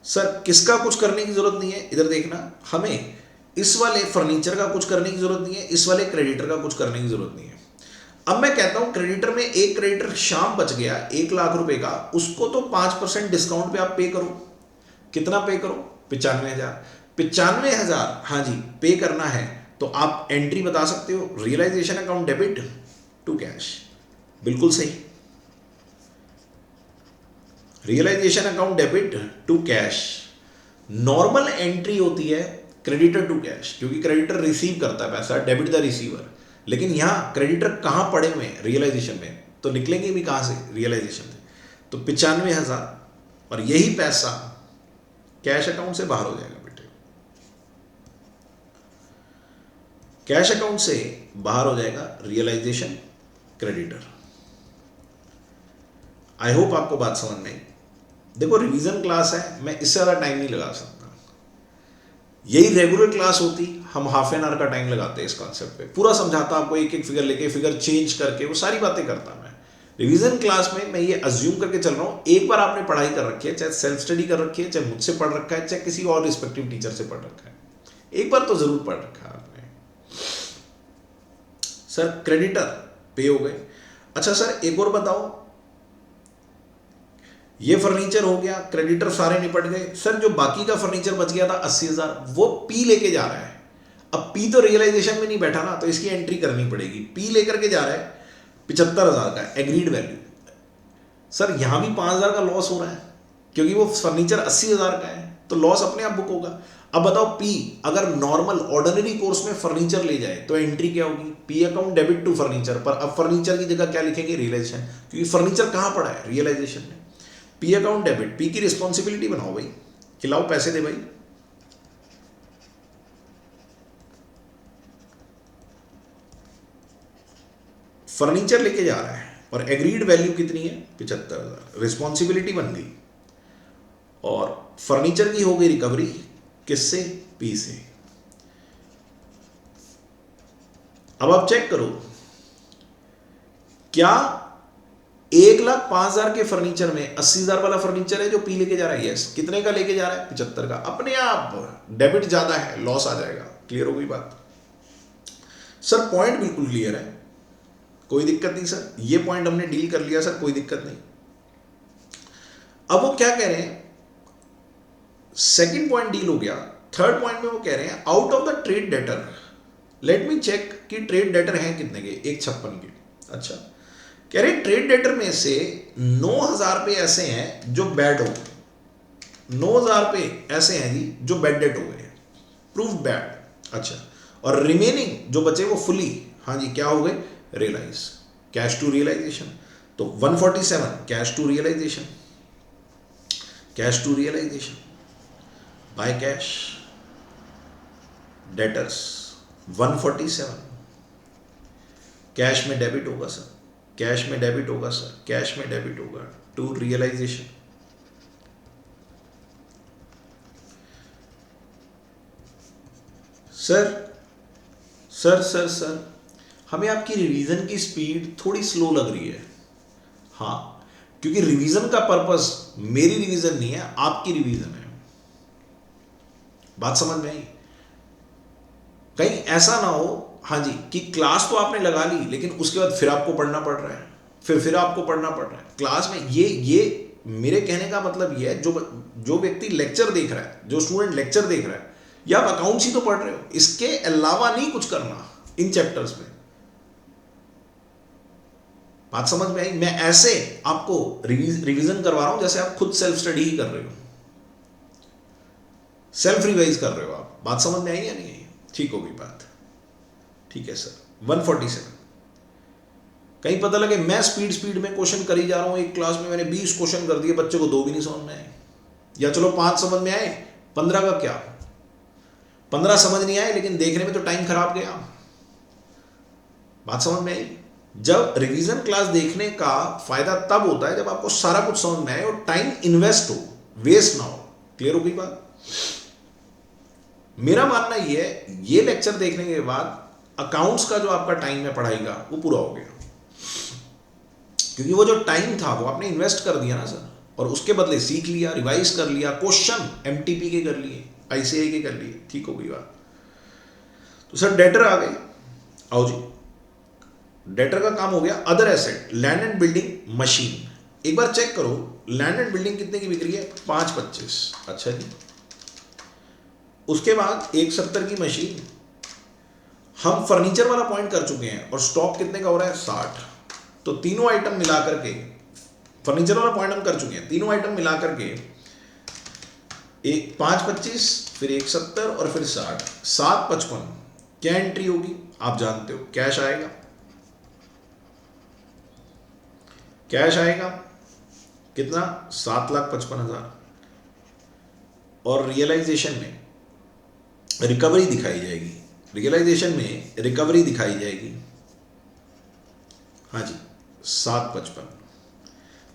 सर किसका कुछ करने की जरूरत नहीं है? इधर देखना, हमें इस वाले फर्नीचर का कुछ करने की जरूरत नहीं है, इस वाले क्रेडिटर का कुछ करने की जरूरत नहीं है। अब मैं कहता हूं क्रेडिटर में एक क्रेडिटर श्याम बच गया 1,00,000 रुपए का, उसको तो 5% डिस्काउंट पे आप पे करो। कितना पे करो? 95,000। 95,000 हाँ जी पे करना है, तो आप एंट्री बता सकते हो, realisation account debit to cash. बिल्कुल सही, realisation account debit to cash. Normal entry होती है क्रेडिटर टू कैश, क्योंकि क्रेडिटर रिसीव करता है पैसा, डेबिट द रिसीवर। लेकिन यहां क्रेडिटर कहां पड़े हुए हैं? रियलाइजेशन में, तो निकलेंगे भी कहां से? रियलाइजेशन से। तो 95,000 और यही पैसा कैश अकाउंट से बाहर हो जाएगा बेटे, कैश अकाउंट से बाहर हो जाएगा रियलाइजेशन क्रेडिटर। आई होप आपको बात समझ में आई। देखो रिवीजन क्लास है, मैं इससे ज़्यादा टाइम नहीं लगा सकता। यही रेगुलर क्लास होती, हम हाफ एन आवर का टाइम लगाते हैं इस कॉन्सेप्ट पे, पूरा समझाता आपको, एक एक फिगर लेके, फिगर चेंज करके, वो सारी बातें करता मैं। रिवीजन क्लास में मैं ये अज्यूम करके चल रहा हूँ, एक बार आपने पढ़ाई कर रखी है, चाहे सेल्फ स्टडी कर रखी है, चाहे मुझसे पढ़ रखा है, चाहे किसी और रिस्पेक्टिव टीचर से पढ़ रखा है, एक बार तो जरूर पढ़ रखा है आपने। सर क्रेडिटर पे हो गए। अच्छा सर एक और बताओ, ये फर्नीचर हो गया, क्रेडिटर सारे निपट गए, सर जो बाकी का फर्नीचर बच गया था 80,000, वो पी लेके जा रहा है। अब पी तो रियलाइजेशन में नहीं बैठा ना, तो इसकी एंट्री करनी पड़ेगी। पी लेकर के जा रहा है 75,000 का एग्रीड वैल्यू। सर यहां भी 5,000 का लॉस हो रहा है, क्योंकि वो फर्नीचर 80,000 का है, तो लॉस अपने आप बुक होगा। अब बताओ पी अगर नॉर्मल ऑर्डिनरी कोर्स में फर्नीचर ले जाए तो एंट्री क्या होगी? P account debit to furniture, पर अब फर्नीचर की जगह क्या लिखेंगे? रियलाइजेशन, क्योंकि फर्नीचर कहां पड़ा है? रियलाइजेशन में। पी अकाउंट डेबिट, पी की रिस्पॉन्सिबिलिटी बनाओ भाई, खिलाओ पैसे दे भाई। फर्नीचर लेके जा रहा है और एग्रीड वैल्यू कितनी है? 75,000। रिस्पॉन्सिबिलिटी बन गई और फर्नीचर की हो गई रिकवरी, किससे? पी से। अब आप चेक करो, क्या 1,05,000 के फर्नीचर में 80,000 वाला फर्नीचर है जो पी लेके जा रहा है? यस। कितने का लेके जा रहा है? 75 का। अपने आप डेबिट ज्यादा है, लॉस आ जाएगा। क्लियर हो गई बात? सर पॉइंट बिल्कुल क्लियर है, कोई दिक्कत नहीं सर, ये पॉइंट हमने डील कर लिया सर, कोई दिक्कत नहीं। अब वो क्या कह रहे हैं, सेकंड पॉइंट डील हो गया। थर्ड पॉइंट में वो कह रहे हैं out of the trade debtor, let me check कि ट्रेड डेटर हैं कितने के? 156 के। अच्छा, कह रहे ट्रेड डेटर में से 9,000 पे ऐसे हैं जो बैड हो गए, 9,000 पे ऐसे हैं जी जो बैड डेट हो गए, प्रूफ बैड। अच्छा, और रिमेनिंग जो बचे वो फुली, हाँ जी क्या हो गए? Realize, cash to realization. तो 147 cash to realization, cash to realization by cash debtors 147 cash में डेबिट होगा सर, कैश में डेबिट होगा सर, कैश में डेबिट होगा to realization. Sir sir sir sir हमें आपकी रिवीजन की स्पीड थोड़ी स्लो लग रही है। हाँ, क्योंकि रिवीजन का पर्पस मेरी रिवीजन नहीं है, आपकी रिवीजन है। बात समझ में आई? कहीं ऐसा ना हो हाँ जी कि क्लास तो आपने लगा ली लेकिन उसके बाद फिर आपको पढ़ना पड़ रहा है, फिर आपको पढ़ना पड़ रहा है क्लास में। ये मेरे कहने का मतलब ये है, जो व्यक्ति लेक्चर देख रहा है, जो स्टूडेंट लेक्चर देख रहा है, या आप अकाउंट्स ही तो पढ़ रहे हो, इसके अलावा नहीं कुछ करना इन चैप्टर्स में। बात समझ में आई? मैं ऐसे आपको रिवीजन करवा रहा हूं जैसे आप खुद सेल्फ स्टडी ही कर रहे हो, सेल्फ रिवाइज कर रहे हो आप। बात समझ में आई या नहीं आई? ठीक होगी बात? ठीक है सर। 147, कहीं पता लगे मैं स्पीड में क्वेश्चन कर ही जा रहा हूं, एक क्लास में मैंने 20 क्वेश्चन कर दिए, बच्चे को 2 भी नहीं समझ में आए, या चलो 5 समझ में आए, 15 का क्या? 15 समझ नहीं आए लेकिन देखने में तो टाइम खराब गया। बात समझ में आई? जब रिवीजन क्लास देखने का फायदा तब होता है जब आपको सारा कुछ समझ में आए और टाइम इन्वेस्ट हो, वेस्ट ना हो। क्लियर हो गई बात? मेरा मानना ये है, ये लेक्चर देखने के बाद अकाउंट्स का जो आपका टाइम है पढ़ाई का वो पूरा हो गया, क्योंकि वो जो टाइम था वो आपने इन्वेस्ट कर दिया ना सर, और उसके बदले सीख लिया, रिवाइज कर लिया, क्वेश्चन एमटीपी के कर लिए, आईसीआई के कर लिए। ठीक हो गई बात? तो सर डेटर आ गए, आओ जी। डेटर का काम हो गया। Other asset, land and building, machine. एक बार चेक करो लैंड एंड बिल्डिंग कितने की बिक रही है? 525। अच्छा जी, उसके बाद 170 की मशीन। हम फर्नीचर वाला पॉइंट कर चुके हैं और स्टॉक कितने का हो रहा है? 60। तो तीनों आइटम मिला करके, फर्नीचर वाला पॉइंट हम कर चुके हैं, तीनों आइटम मिला करके एक 525, फिर 170 और फिर 60, 755। क्या एंट्री होगी? आप जानते हो, कैश आएगा, कैश आएगा कितना? 7,55,000। और रियलाइजेशन में रिकवरी दिखाई जाएगी, रियलाइजेशन में रिकवरी दिखाई जाएगी, हाँ जी 755।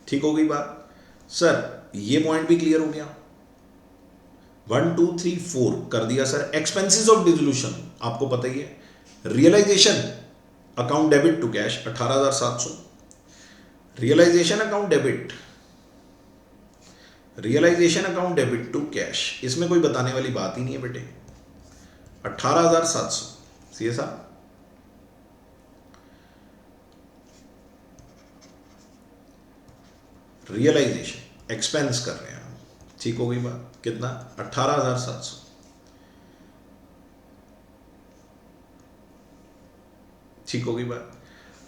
ठीक हो गई बात? सर ये पॉइंट भी क्लियर हो गया। 1 2 3 4 कर दिया सर। एक्सपेंसेस ऑफ डिसोल्यूशन आपको पता ही है। Realisation account debit to cash 18,700। Realization account debit, realization account debit to cash, इसमें कोई बताने वाली बात ही नहीं है बेटे। 18,700 सी साहब। रियलाइजेशन एक्सपेंस कर रहे हैं हम, ठीक हो गई बात। कितना? 18,700। ठीक हो गई बात।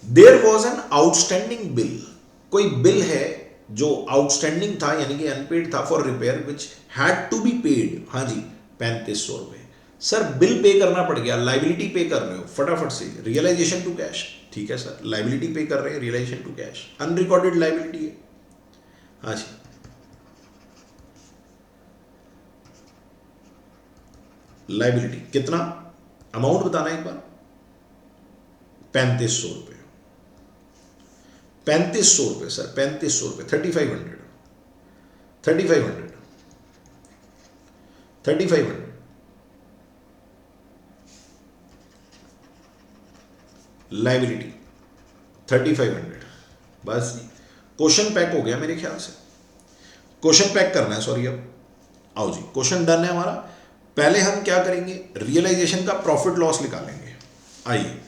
There was an outstanding bill, कोई बिल है जो आउटस्टैंडिंग था यानी कि अनपेड था for repair which had to be paid. हाँ जी, 3500 रुपए। सर बिल पे करना पड़ गया, लाइबिलिटी पे कर रहे हो फटाफट से। रियलाइजेशन टू कैश, ठीक है सर, लाइबिलिटी पे कर रहे हैं, realization to cash unrecorded liability है। हाँ जी, लाइबिलिटी कितना अमाउंट बताना एक बार। 3500 रुपये। 3500 रुपये सर, 3500 रुपये, 3500, 3500, 3500। लाइबिलिटी 3500। बस क्वेश्चन पैक हो गया मेरे ख्याल से। क्वेश्चन पैक करना है, सॉरी। अब आओ जी, क्वेश्चन डन है हमारा। पहले हम क्या करेंगे, रियलाइजेशन का प्रॉफिट लॉस निकालेंगे। आइए,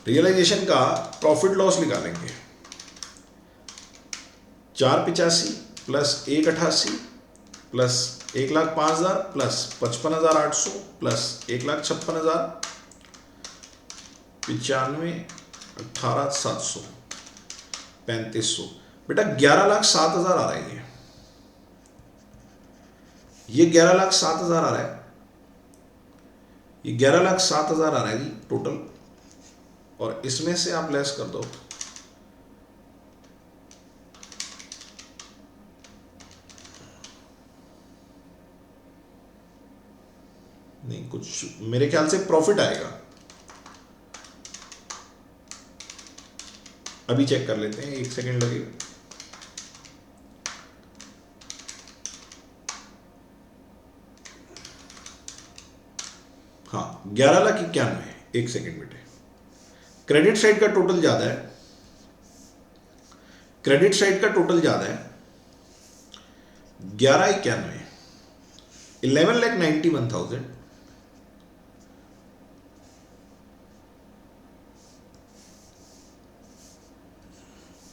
रियलाइजेशन का प्रॉफिट लॉस निकालेंगे। 485 प्लस 188 प्लस 1,05,000 प्लस 55,800 प्लस 1,56,000, 95, 18,700, 3500। बेटा 11,07,000 आ रहा है। ये 11,07,000 आ रहा है। ये 11,07,000 आ रहा है जी टोटल। और इसमें से आप लेस कर दो, नहीं कुछ मेरे ख्याल से प्रॉफिट आएगा। अभी चेक कर लेते हैं, 1 सेकेंड लगेगा। हाँ, 11,91,000। 1 सेकेंड बेटे, क्रेडिट साइड का टोटल ज्यादा है, क्रेडिट साइड का टोटल ज्यादा है। 11,91, 11,91,000।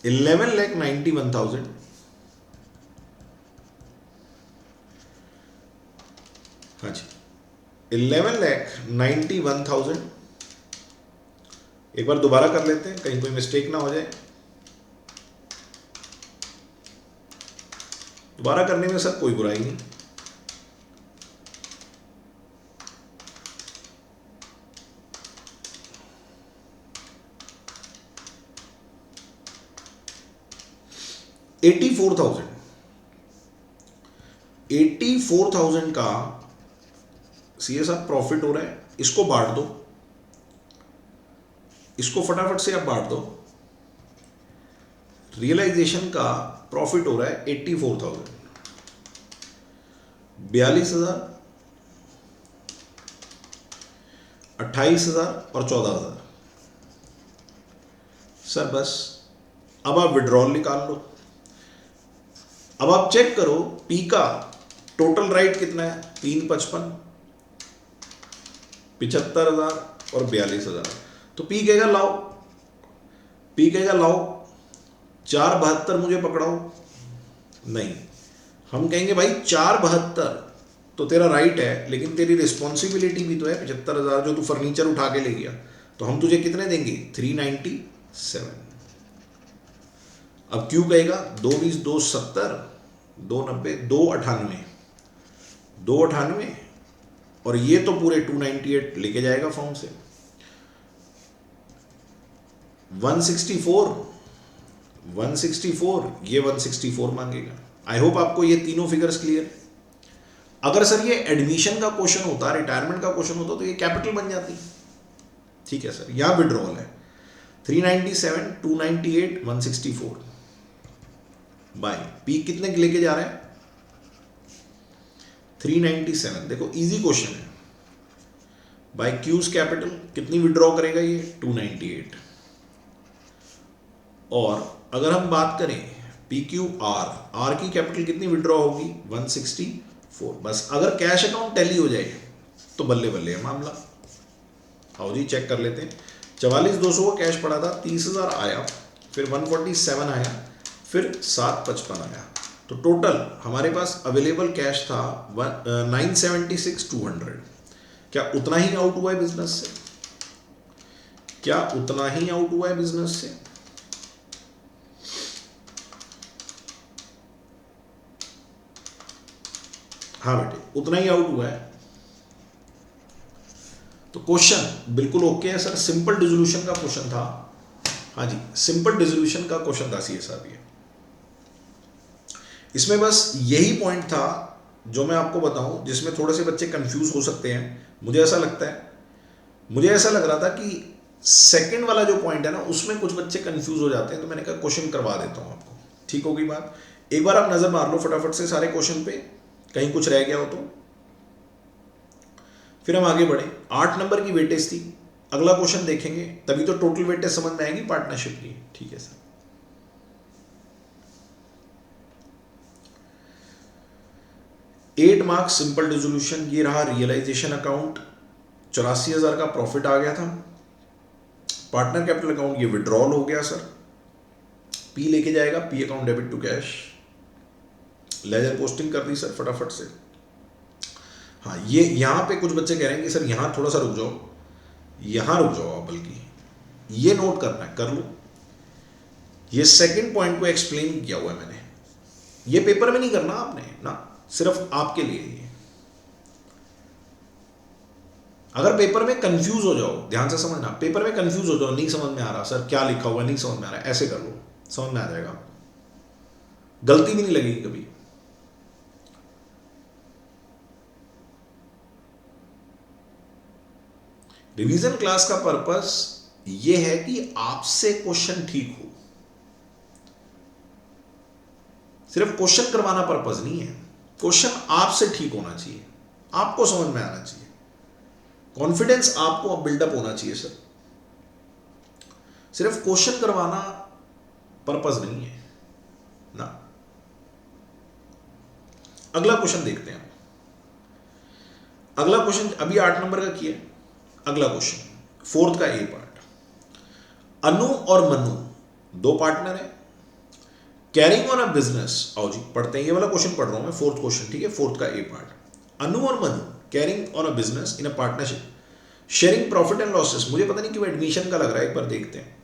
$11,91,000। हाँ जी, 11,91,000। एक बार दोबारा कर लेते हैं, कहीं कोई मिस्टेक ना हो जाए। दोबारा करने में सर कोई बुराई नहीं। $84,000 का सीए साहब प्रॉफिट हो रहा है। इसको बांट दो, इसको फटाफट से आप बांट दो। रियलाइजेशन का प्रॉफिट हो रहा है 84,000, 42,000, 28,000 और 14,000। सर बस अब आप विड्रॉल निकाल लो। अब आप चेक करो पी का टोटल राइट कितना है, 355, 75,000 और 42,000। तो पी कहेगा लाओ, पी कहेगा लाओ 472 मुझे पकड़ाओ। नहीं, हम कहेंगे भाई 472 तो तेरा राइट है, लेकिन तेरी रिस्पॉन्सिबिलिटी भी तो है 75,000 जो तू फर्नीचर उठा के ले गया। तो हम तुझे कितने देंगे, 397। अब क्यों कहेगा 220, 270, 290, 298, 298 और ये तो पूरे 298 लेके जाएगा फॉर्म से। 164, 164, ये 164 मांगेगा। आई होप आपको ये तीनों फिगर्स क्लियर। अगर सर ये एडमिशन का क्वेश्चन होता, रिटायरमेंट का क्वेश्चन होता तो ये कैपिटल बन जाती। ठीक है सर, यहां विड्रॉल है 397, 298, 164। बाय पी कितने लेके जा रहे हैं 397। देखो इजी क्वेश्चन है। बाय क्यूज कैपिटल कितनी विड्रॉ करेगा ये 298। और अगर हम बात करें पी क्यू आर की कैपिटल कितनी विड्रॉ होगी 164। बस अगर कैश अकाउंट टैली हो जाए तो बल्ले बल्ले है मामला। आओ जी चेक कर लेते हैं। 44,200 का कैश पड़ा था, 30,000 आया, फिर 147 आया, फिर 755 आया, तो टोटल हमारे पास अवेलेबल कैश था 976,200। क्या उतना ही आउट हुआ है बिजनेस से? क्या उतना ही आउट हुआ है बिजनेस से? हाँ बेटे उतना ही आउट हुआ है। तो क्वेश्चन बिल्कुल ओके है सर, सिंपल डिसोल्यूशन का क्वेश्चन था। हाँ जी सिंपल डिसोल्यूशन का क्वेश्चन था सीएसआर भी। इसमें बस यही पॉइंट था जो मैं आपको बताऊं जिसमें थोड़े से बच्चे कंफ्यूज हो सकते हैं। मुझे ऐसा लगता है, मुझे ऐसा लग रहा था कि सेकंड वाला जो पॉइंट है ना उसमें कुछ बच्चे कंफ्यूज हो जाते हैं, तो मैंने कहा क्वेश्चन करवा देता हूं आपको। ठीक होगी बात? एक बार आप नजर मार लो फटाफट से सारे क्वेश्चन पे, कहीं कुछ रह गया हो तो। फिर हम आगे बढ़े। 8 नंबर की वेटेज थी, अगला क्वेश्चन देखेंगे तभी तो टोटल वेटेज समझ में आएगी पार्टनरशिप की। ठीक है सर। 8 marks simple dissolution. ये रहा रियलाइजेशन अकाउंट, 84,000 का प्रॉफिट आ गया था। पार्टनर कैपिटल अकाउंट ये विड्रॉल हो गया सर। पी लेके जाएगा, P account debit to cash. Ledger posting कर दी सर फटाफट से। हाँ ये यहां पे कुछ बच्चे कह रहे हैं कि सर यहां थोड़ा सा रुक जाओ, यहां रुक जाओ आप, बल्कि ये नोट करना है, कर लो। ये सेकंड पॉइंट को एक्सप्लेन किया हुआ है मैंने, ये पेपर में नहीं करना आपने ना, सिर्फ आपके लिए ये। अगर पेपर में कंफ्यूज हो जाओ, ध्यान से समझना, पेपर में कंफ्यूज हो जाओ, नहीं समझ में आ रहा सर क्या लिखा हुआ, नहीं समझ में आ रहा, ऐसे कर लो, समझ में आ जाएगा, गलती भी नहीं लगेगी कभी। रिवीजन क्लास का पर्पस यह है कि आपसे क्वेश्चन ठीक हो, सिर्फ क्वेश्चन करवाना पर्पस नहीं है। क्वेश्चन आपसे ठीक होना चाहिए, आपको समझ में आना चाहिए, कॉन्फिडेंस आपको बिल्डअप होना चाहिए सर। सिर्फ क्वेश्चन करवाना पर्पस नहीं है ना। अगला क्वेश्चन देखते हैं। अगला क्वेश्चन अभी 8 नंबर का किया। अगला क्वेश्चन 4th का ए पार्ट। अनु और मनु दो पार्टनर है, कैरिंग ऑन अ बिजनेस। आओ जी पढ़ते हैं, ये वाला क्वेश्चन पढ़ रहा हूं मैं, 4th क्वेश्चन, ठीक है, 4th का ए पार्ट। अनु और Manu carrying on a business in a partnership, sharing profit and losses. मुझे पता नहीं क्यों एडमिशन का लग रहा है, एक बार देखते हैं।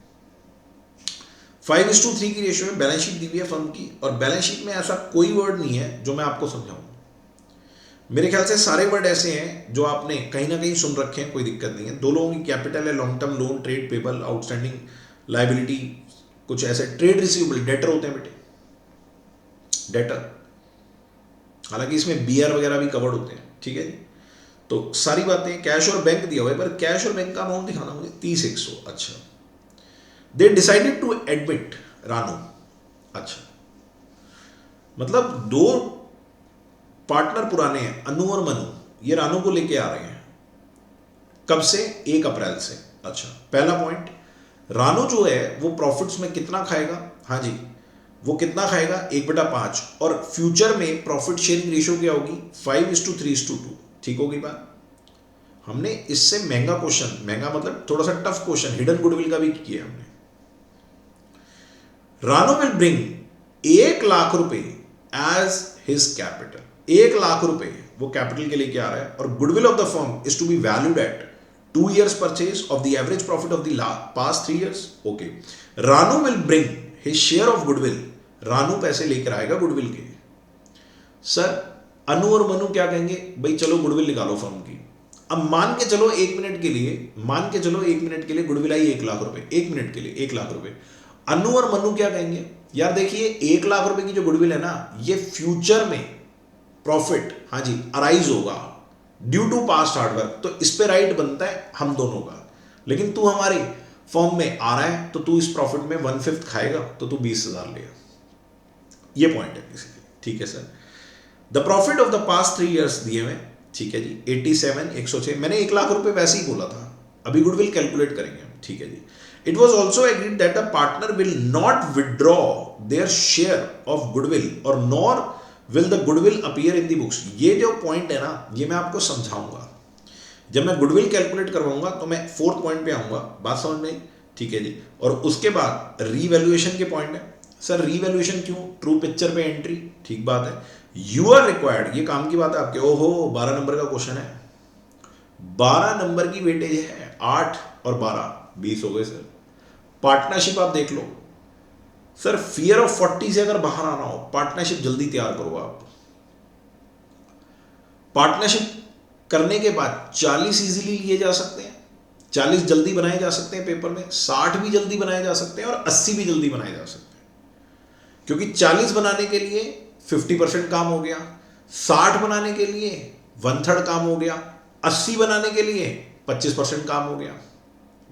5:3 की रेशियो में बैलेंस शीट दी हुई है फर्म की, और बैलेंस शीट में ऐसा कोई वर्ड नहीं है जो मैं आपको समझाऊं। मेरे ख्याल से सारे वर्ड ऐसे हैं जो आपने कहीं ना कहीं सुन रखे हैं, कोई दिक्कत नहीं है। दो लोगों की कैपिटल है, long term loan, trade payable, outstanding liability, कुछ ऐसे ट्रेड रिसीवेबल, डेटर होते हैं बेटे, डेटर। हालांकि इसमें बीआर वगैरह भी कवर्ड होते हैं, ठीक है जी। तो सारी बातें, कैश और बैंक दिया हुआ है, पर कैश और बैंक का अमाउंट दिखाना मुझे 30,100। अच्छा, they decided to admit Ranu. अच्छा, मतलब दो पार्टनर पुराने हैं, अनु और मनु, ये रानू को लेके आ रहे हैं। कब से? 1 अप्रैल से। अच्छा, पहला पॉइंट, रानू जो है वो प्रॉफिट्स में कितना खाएगा? हाँ जी, वो कितना खाएगा? 1/5। और फ्यूचर में प्रॉफिट शेयरिंग रेशियो क्या होगी? 5:3:2। ठीक होगी बात? हमने इससे महंगा क्वेश्चन, महंगा मतलब थोड़ा सा टफ क्वेश्चन, हिडन गुडविल का भी किया हमने। रानू विल ब्रिंग 1 लाख रुपए एज हिज कैपिटल। 1 लाख रुपए वो कैपिटल के लिए क्या आ रहा है, और goodwill of the firm is to be valued at 2 years purchase of the average profit of the past 3 years। Okay, Ranu will bring his share of goodwill. Ranu पैसे लेकर आएगा गुडविल के। सर अनु और मनु क्या कहेंगे? भाई चलो गुडविल निकालो फर्म की। अब मान के चलो 1 मिनट के लिए, मान के चलो 1 मिनट के लिए गुडविल आई 1 लाख रुपए, 1 मिनट के लिए 1 लाख रुपए। अनु और मनु क्या कहेंगे? यार देखिए 1 लाख रुपए की जो गुडविल है ना, ये फ्यूचर में प्रॉफिट, हाँ जी, अराइज होगा ड्यू टू पास्ट हार्डवर्क, तो इस पे राइट बनता है हम दोनों का। लेकिन तू हमारे फॉर्म में आ रहा है तो तू इस प्रॉफिट में 1/5 खाएगा, तो तू 20,000 लेगा। ये पॉइंट है बेसिकली, ठीक है sir. The profit of the past 3 years दिए हुए, ठीक है जी, 87, 106, मैंने 1 लाख रुपए वैसे ही बोला था, अभी गुडविल कैलकुलेट करेंगे हम, ठीक है जी। It was also agreed that the partner will not withdraw their share of goodwill और nor will the goodwill appear in the books. ये जो पॉइंट है ना, ये मैं आपको समझाऊंगा जब मैं गुडविल कैलकुलेट करवाऊंगा, तो मैं 4th पॉइंट पे आऊंगा, बात समझ में आई, ठीक है जी। और उसके बाद रीवैल्यूएशन के पॉइंट है। सर रीवैल्यूएशन क्यों? ट्रू पिक्चर पे एंट्री, ठीक बात है। यू आर रिक्वायर्ड, ये काम की बात है आपके। ओहो 12 नंबर का क्वेश्चन है, 12 नंबर की वेटेज है, 8 और 12 20 हो गए सर। पार्टनरशिप आप देख लो सर, फियर ऑफ 40 से अगर बाहर आना हो, पार्टनरशिप जल्दी तैयार करो आप। पार्टनरशिप करने के बाद 40 इजीली लिए जा सकते हैं, 40 जल्दी बनाए जा सकते हैं पेपर में, 60 भी जल्दी बनाए जा सकते हैं और 80 भी जल्दी बनाए जा सकते हैं। क्योंकि 40 बनाने के लिए 50% काम हो गया, 60 बनाने के लिए 1/3 काम हो गया, 80 बनाने के लिए 25% काम हो गया।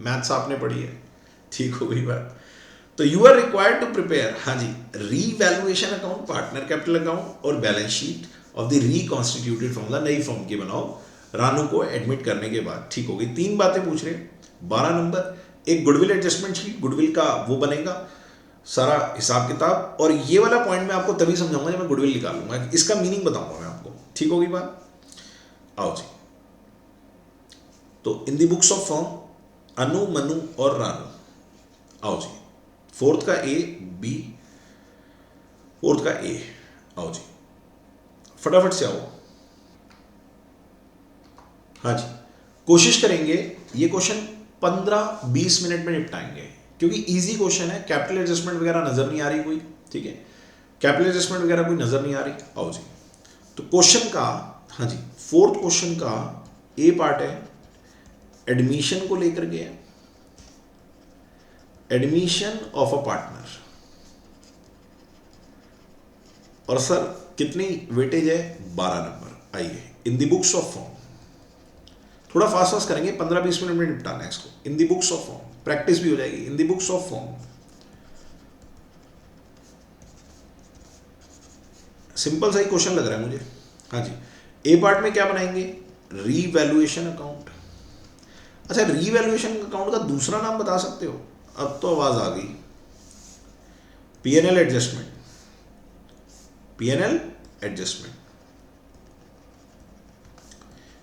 मैथ्स आपने पढ़ी है, ठीक हो गई बात। तो you are required to prepare, हाँ जी, revaluation account, partner capital account और balance sheet of the reconstituted formula, नई फॉर्म की बनाओ रानू को एडमिट करने के बाद, ठीक हो गई। 3 बातें पूछ रहे हैं। 12 नंबर एक गुडविल एडजस्टमेंट शीट, गुडविल का वो बनेगा सारा हिसाब किताब, और ये वाला पॉइंट मैं आपको तभी समझाऊंगा जब मैं गुडविल निकालूंगा, इसका मीनिंग बताऊंगा मैं आपको, ठीक होगी बात। आओ जी, तो in the books of firm Anu, Manu और रानू, आओ जी। 4th का ए बी, 4th का ए, आओ जी फटाफट से आओ। हाँ जी, कोशिश करेंगे ये क्वेश्चन 15-20 मिनट में निपटाएंगे, क्योंकि इजी क्वेश्चन है। कैपिटल एडजस्टमेंट वगैरह नजर नहीं आ रही कोई, ठीक है, कैपिटल एडजस्टमेंट वगैरह कोई नजर नहीं आ रही। आओ जी, तो क्वेश्चन का, हाँ जी, 4th क्वेश्चन का ए पार्ट है, एडमिशन को लेकर के, एडमिशन ऑफ अ पार्टनर, और सर कितनी वेटेज है? 12 नंबर। आइए इन द बुक्स ऑफ फॉर्म, थोड़ा फास्ट फास्ट करेंगे, 15-20 मिनट में निपटाना है इसको। इन the books of form, practice भी हो जाएगी। इन the books of form, simple सा ही क्वेश्चन लग रहा है मुझे। हाँ जी, ए पार्ट में क्या बनाएंगे? Revaluation account. अच्छा, रीवैल्यूएशन अकाउंट का दूसरा नाम बता सकते हो? अब तो आवाज आ गई, पीएनएल एडजस्टमेंट, पीएनएल एडजस्टमेंट।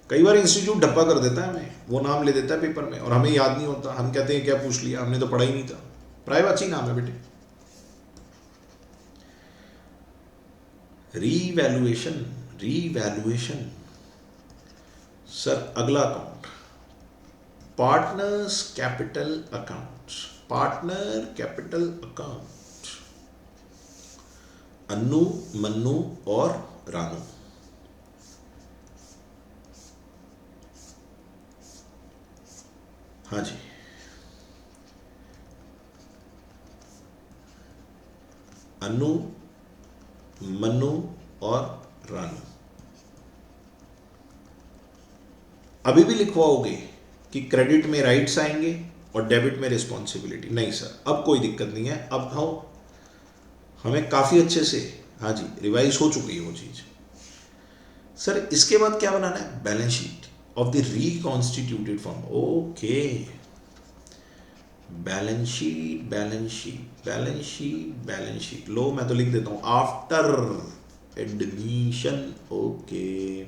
कई बार इंस्टीट्यूट ढप्पा कर देता है हमें, वो नाम ले देता है पेपर में और हमें याद नहीं होता, हम कहते हैं क्या पूछ लिया, हमने तो पढ़ा ही नहीं था। प्राइवेसी नाम है बेटे, रीवैल्यूएशन, रीवैल्यूएशन। सर अगला account, partners capital account, partner capital account, Annu, Mannu और रानू। हाँ जी, अन्नू, मन्नू और रानू। अभी भी लिखवाओगे कि क्रेडिट में राइट्स आएंगे और डेबिट में रिस्पॉन्सिबिलिटी? नहीं सर, अब कोई दिक्कत नहीं है, अब हमें काफ़ी अच्छे से, हाँ जी, रिवाइज हो चुकी है वो चीज़। सर इसके बाद क्या बनाना है? Balance sheet of the reconstituted firm. Okay, balance sheet, balance sheet, balance sheet, balance sheet. लो मैं तो लिख देता हूं after admission. Okay,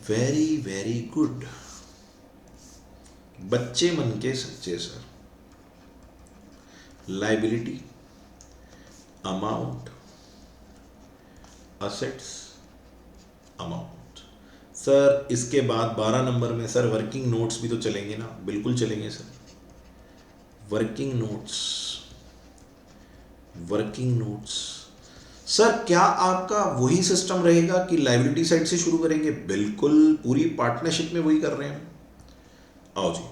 very very good, बच्चे मन के सच्चे sir. Liability, amount, assets, amount. Sir इसके बाद 12 नंबर में सर वर्किंग नोट्स भी तो चलेंगे ना? बिल्कुल चलेंगे sir, working notes, working notes. Sir क्या आपका वही सिस्टम रहेगा कि लाइबिलिटी साइड से शुरू करेंगे? बिल्कुल, पूरी पार्टनरशिप में वही कर रहे हैं। आओ जी,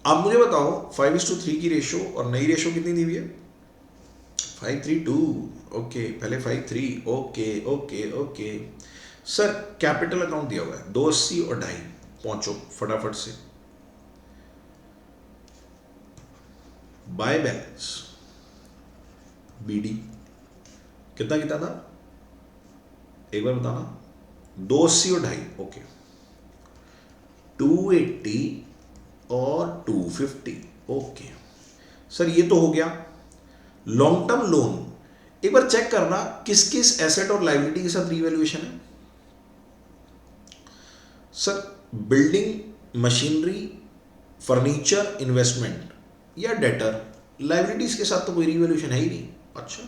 आप मुझे बताओ 5:3 की रेशो और नई रेशो कितनी दी हुई है? 5:3:2। ओके, पहले 5:3। Okay okay okay. Sir capital account दिया हुआ है 280 और 2.5, पहुंचो फटाफट से। बाय बैलेंस, BD कितना कितना था, एक बार बताना। 280 और 2.5, ओके। 280 और 250, ओके सर, ये तो हो गया। लॉन्ग टर्म लोन एक बार चेक करना किस किस एसेट और लाइबिलिटी के साथ रीवैल्यूएशन है। Sir building, machinery, furniture, investment या डेटर, लाइबिलिटीज के साथ तो कोई रीवैल्यूएशन है ही नहीं। अच्छा,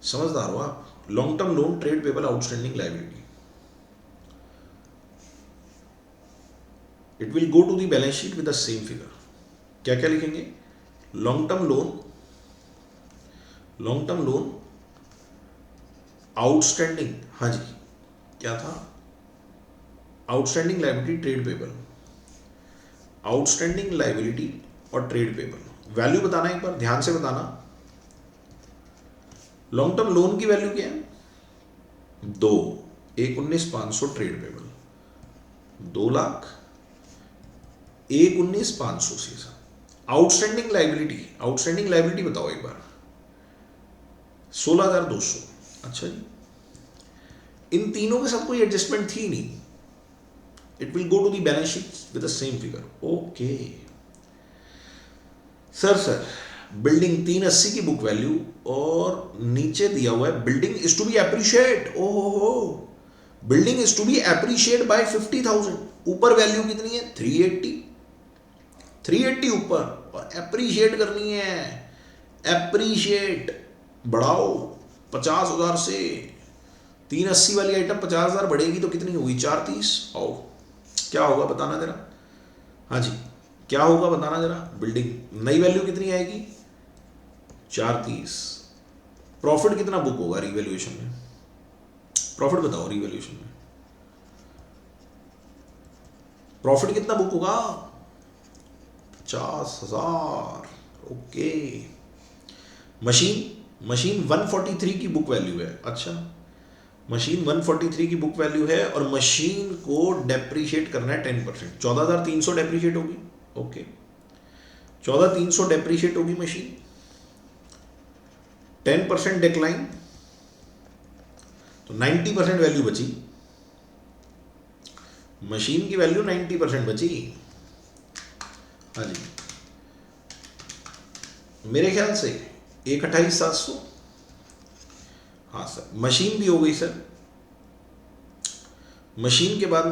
समझदार हो आप। Long term loan, trade payable, outstanding liability, it will go to the balance sheet with the same figure. क्या क्या लिखेंगे? लॉन्ग टर्म लोन आउटस्टैंडिंग, हाँ जी क्या था, outstanding liability, trade payable, outstanding liability और ट्रेड पेबल। वैल्यू बताना, एक बार ध्यान से बताना। लॉन्ग टर्म लोन की वैल्यू क्या है? 2, 1,19,500 ट्रेड पेबल, 2 लाख 1,19,500 से। आउटस्टैंडिंग लाइबिलिटी बताओ एक बार, 16,200। अच्छा जी, इन तीनों के साथ कोई एडजस्टमेंट थी नहीं, it will go to the balance sheet with the same figure. Okay sir building 380 की बुक वैल्यू और नीचे दिया हुआ है building is to be appreciate, ओहो building is to be appreciate by 50,000। ऊपर वैल्यू कितनी है? 380 ऊपर, और एप्रिशिएट करनी है, एप्रिशिएट बढ़ाओ 50,000 से। 380 वाली आइटम 50,000 बढ़ेगी तो कितनी होगी? 430। आओ क्या होगा बताना जरा, हाँ जी क्या होगा बताना जरा। बिल्डिंग नई वैल्यू कितनी आएगी? 430। प्रॉफिट कितना बुक होगा रीवैल्यूएशन में? प्रॉफिट बताओ, रीवैल्यूएशन में प्रॉफिट कितना बुक होगा? 50,000। ओके। मशीन 143 की बुक वैल्यू है। अच्छा, मशीन 143 की बुक वैल्यू है और मशीन को डेप्रीशिएट करना है 10%। 14,300 डेप्रीशिएट होगी। ओके, 14,300 डेप्रीशिएट होगी मशीन, 10% डिक्लाइन, तो 90% वैल्यू बची। मशीन की वैल्यू 90% बची। हाँ जी, मेरे ख्याल से 1,28,700। हाँ सर, मशीन भी हो गई सर। मशीन के बाद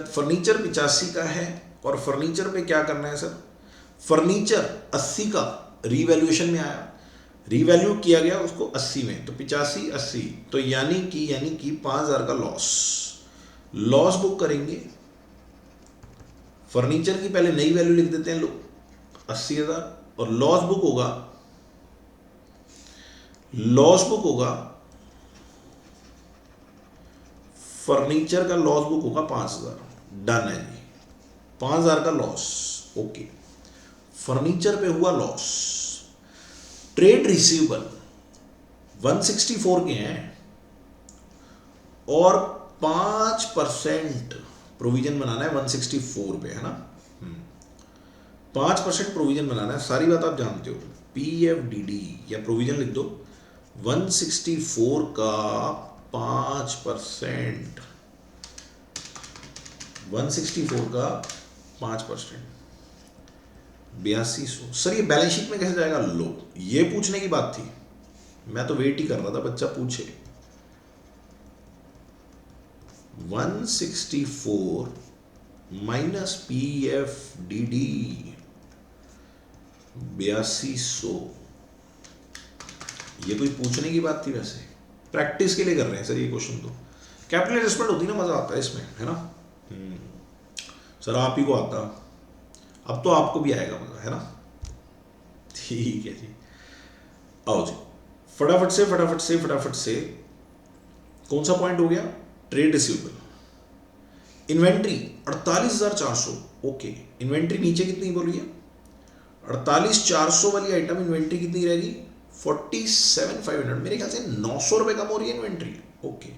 फर्नीचर 85 का है, और फर्नीचर पे क्या करना है सर? फर्नीचर 80 का रीवैल्यूएशन में आया, रीवैल्यू किया गया उसको 80 में, तो 85 80, तो यानी कि 5,000 का लॉस बुक करेंगे। फर्नीचर की पहले नई वैल्यू लिख देते हैं लोग, 80,000, और लॉस बुक होगा फर्नीचर का लॉस बुक होगा 5,000। डन है जी, 5,000 का लॉस। ओके, फर्नीचर पे हुआ लॉस। ट्रेड रिसीवेबल 164 के हैं और 5% प्रोविजन बनाना है 164 पे, है ना। 5% प्रोविजन बनाना है, सारी बात आप जानते हो। PFDD या प्रोविजन लिख दो, 164 का 5%, 164 का 5%, 8200। सर ये बैलेंस शीट में कैसे जाएगा? लो, ये पूछने की बात थी, मैं तो वेट ही कर रहा था बच्चा पूछे। 164 माइनस PFDD 8200, ये कोई पूछने की बात थी? वैसे प्रैक्टिस के लिए कर रहे हैं सर ये क्वेश्चन, तो कैपिटल एडजस्टमेंट होती है ना, मजा आता है इसमें, है ना। सर आप ही को आता, अब तो आपको भी आएगा मजा, है ना। ठीक है जी, आओ जी, फटाफट से कौन सा पॉइंट हो गया? Trade receivable. Inventory 48,400। Okay, inventory नीचे कितनी बोलिए? 48,400 वाली आइटम इन्वेंट्री कितनी रहेगी? 47,500। मेरे ख्याल से 900 रुपये कम हो रही है इन्वेंट्री। ओके,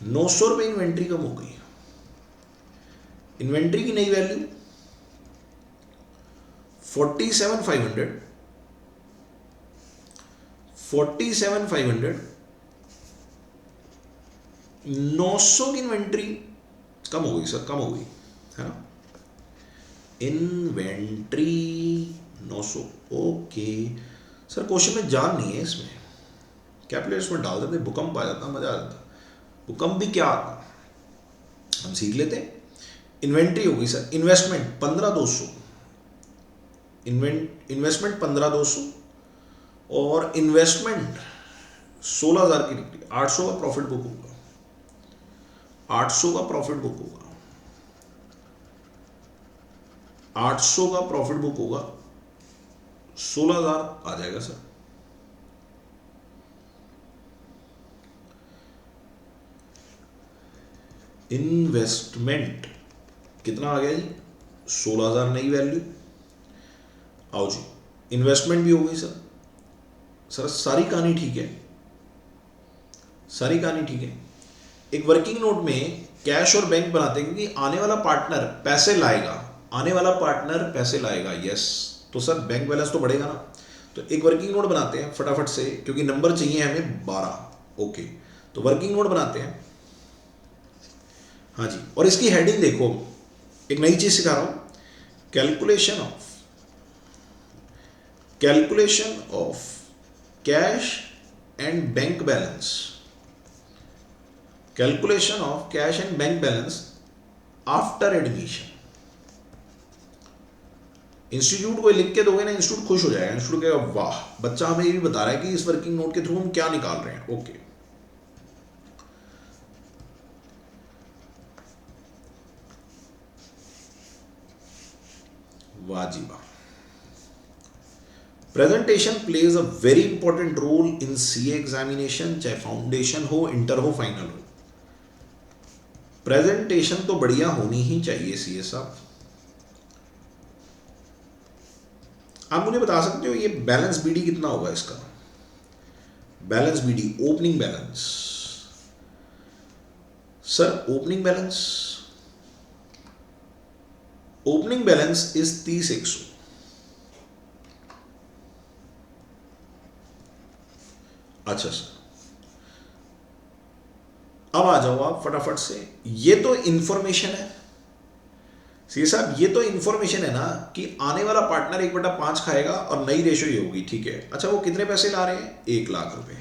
900 रुपये इन्वेंट्री कम हो गई। इन्वेंट्री की नई वैल्यू 47,500, 47,500, 900 की इन्वेंट्री कम हो गई सर, कम हो गई है ना, इन्वेंट्री 900। ओके सर, क्वेश्चन में जान नहीं है, इसमें कैपिटल में डाल देते, भूकंप आ जाता, मजा आ जाता। भूकंप भी क्या आता हम सीख लेते हैं। इन्वेंट्री हो गई सर, इन्वेस्टमेंट 15,200, इन्वेस्टमेंट 15,200 और इन्वेस्टमेंट 16,000 की निकली। 800 का प्रॉफिट बुक होगा, 800 का प्रॉफिट बुक होगा, 800 का प्रॉफिट बुक होगा, 16,000 आ जाएगा सर। इन्वेस्टमेंट कितना आ गया जी, 16,000 नई वैल्यू। आओ जी, इन्वेस्टमेंट भी हो गई सर। सर सारी कहानी ठीक है, सारी कहानी ठीक है। एक वर्किंग नोट में कैश और बैंक बनाते हैं क्योंकि आने वाला पार्टनर पैसे लाएगा, आने वाला पार्टनर पैसे लाएगा, यस। तो सर बैंक बैलेंस तो बढ़ेगा ना, तो एक वर्किंग नोट बनाते हैं फटाफट से, क्योंकि नंबर चाहिए हमें 12। ओके, तो वर्किंग नोट बनाते हैं, हाँ जी। और इसकी हेडिंग देखो, एक नई चीज सिखा रहा हूं, calculation of cash and bank balance, calculation of cash and bank balance after admission. Institute को लिख के दोगे ना, इंस्टीट्यूट खुश हो जाएगा, इंस्टीट्यूट कहेगा वाह, बच्चा हमें ये भी बता रहा है कि इस वर्किंग नोट के थ्रू हम क्या निकाल रहे हैं। ओके, वाह जी वाह। Presentation plays a very important role in CA examination, चाहे फाउंडेशन हो, इंटर हो, फाइनल हो। प्रेजेंटेशन तो बढ़िया होनी ही चाहिए सीए साहब। आप मुझे बता सकते हो ये बैलेंस बीडी कितना होगा इसका, balance BD, opening balance. Sir opening balance is 30,100। अच्छा सर, अब आ जाओ आप फटाफट से, ये तो इंफॉर्मेशन है सी साहब, ये तो इंफॉर्मेशन है ना कि आने वाला पार्टनर 1/5 खाएगा और नई रेशो ये होगी, ठीक है। अच्छा, वो कितने पैसे ला रहे हैं, 1 लाख रुपए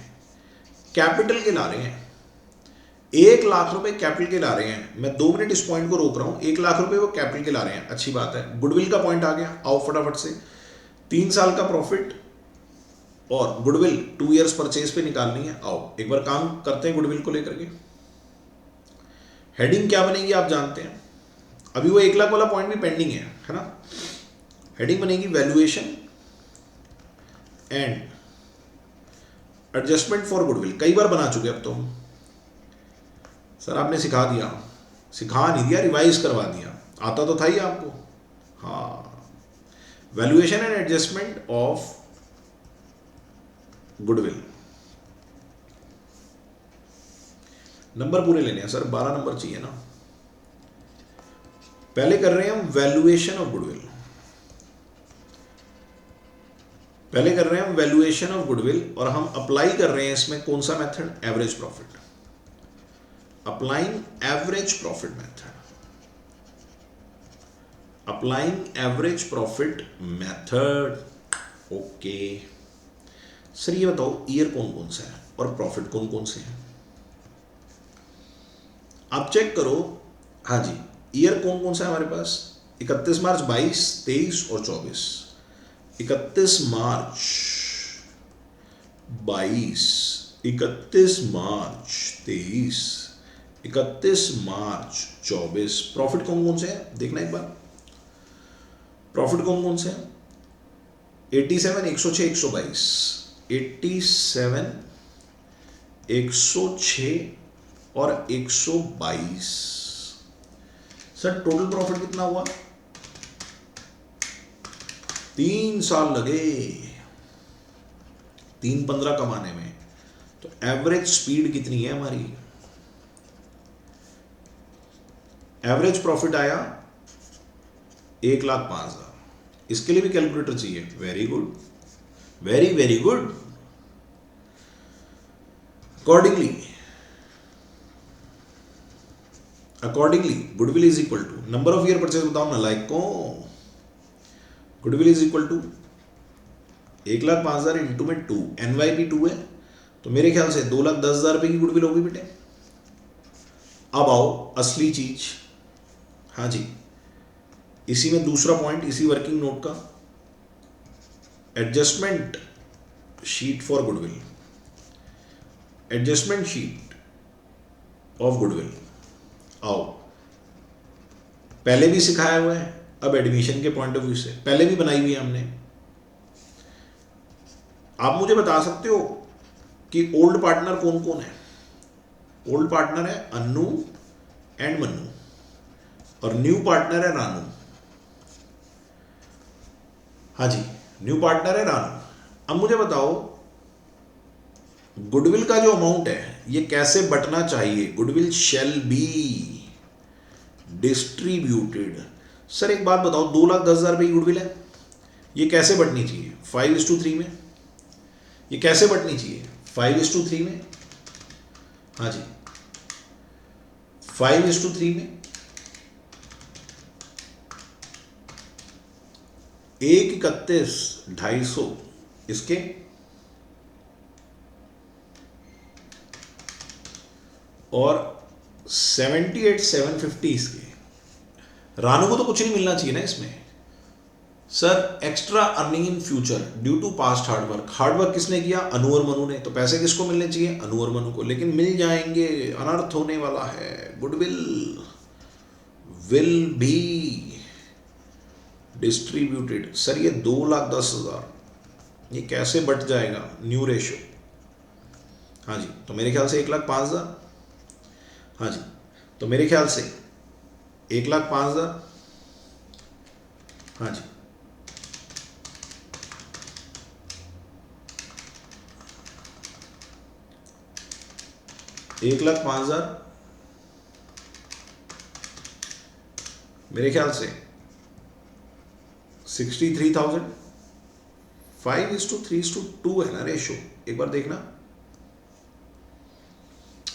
कैपिटल के ला रहे हैं, 1 लाख रुपए कैपिटल के ला रहे हैं। मैं 2 मिनट इस पॉइंट को रोक रहा हूं, 1 लाख रुपए वो कैपिटल के ला रहे हैं, अच्छी बात है। गुडविल का पॉइंट आ गया, आओ फटाफट से, 3 साल का प्रॉफिट और गुडविल 2 इयर्स परचेज पे निकालनी है। आओ एक बार काम करते हैं गुडविल को लेकर के। हेडिंग क्या बनेगी आप जानते हैं, अभी वो 1 लाख वाला पॉइंट भी पेंडिंग है ना। हेडिंग बनेगी valuation and adjustment for goodwill. कई बार बना चुके अब तो हम, सर आपने सिखा दिया, सिखा नहीं दिया, रिवाइज करवा दिया, आता तो था ही आपको। हाँ, valuation and adjustment of goodwill. Number पूरे लेने हैं सर, 12 नंबर चाहिए ना। पहले कर रहे हैं हम वैल्यूएशन ऑफ गुडविल, पहले कर रहे हैं हम वैल्यूएशन ऑफ गुडविल, और हम अप्लाई कर रहे हैं इसमें कौन सा method, average profit, applying average profit method, applying average profit method. Okay sir, ये बताओ ईयर कौन कौन सा है और प्रॉफिट कौन कौन से हैं, आप चेक करो। हाँ जी, ईयर कौन कौन सा है हमारे पास, 31 मार्च 22, 23 और 24। 31 मार्च 22, 31 मार्च 23, 31 मार्च 24। प्रॉफिट कौन कौन से हैं देखना एक बार, प्रॉफिट कौन कौन से हैं, 87, 106, 122, 87, 106 और 122। सर टोटल प्रॉफिट कितना हुआ, 3 साल लगे 315 कमाने में। तो एवरेज स्पीड कितनी है हमारी, एवरेज प्रॉफिट आया 1,05,000। इसके लिए भी कैलकुलेटर चाहिए, very good, very very good. Accordingly goodwill is equal to number of year purchase बताओ ना लाइक को goodwill is equal to 1,05,000 into में 2 NYP 2 है तो मेरे ख्याल से 2,10,000 रुपये की गुडविल होगी बेटे। अब आओ असली चीज, हाँ जी, इसी में दूसरा पॉइंट, इसी वर्किंग नोट का adjustment sheet for goodwill, adjustment sheet of goodwill. आओ, पहले भी सिखाया हुआ है, अब एडमिशन के पॉइंट ऑफ व्यू से पहले भी बनाई हुई है हमने। आप मुझे बता सकते हो कि ओल्ड पार्टनर कौन कौन है? ओल्ड पार्टनर है अन्नू एंड मन्नू और न्यू पार्टनर है रानू। हाँ जी, न्यू पार्टनर है रानू। अब मुझे बताओ गुडविल का जो अमाउंट है ये कैसे बटना चाहिए? Goodwill shall be distributed. Sir एक बात बताओ, 2,10,000 रुपये की गुडविल है, ये कैसे बटनी चाहिए? 5:3 में। ये कैसे बटनी चाहिए? 5:3 में। हाँ जी, 5:3 में। 1,31,250 इसके और 78,750 इसके। रानू को तो कुछ नहीं मिलना चाहिए ना इसमें। Sir extra earning in future due to past hard work. Hard work किसने किया? अनु और मनु ने। तो पैसे किसको मिलने चाहिए? अनु और मनु को। लेकिन मिल जाएंगे, अनर्थ होने वाला है। Goodwill will be distributed. Sir ये 2,10,000 ये कैसे बट जाएगा? New ratio. हाँ जी, तो मेरे ख्याल से 1,05,000। हाँ जी, तो मेरे ख्याल से 1,05,000। हाँ जी, 1,05,000 मेरे ख्याल से 63,000। 5:3:2 है ना रेशो? एक बार देखना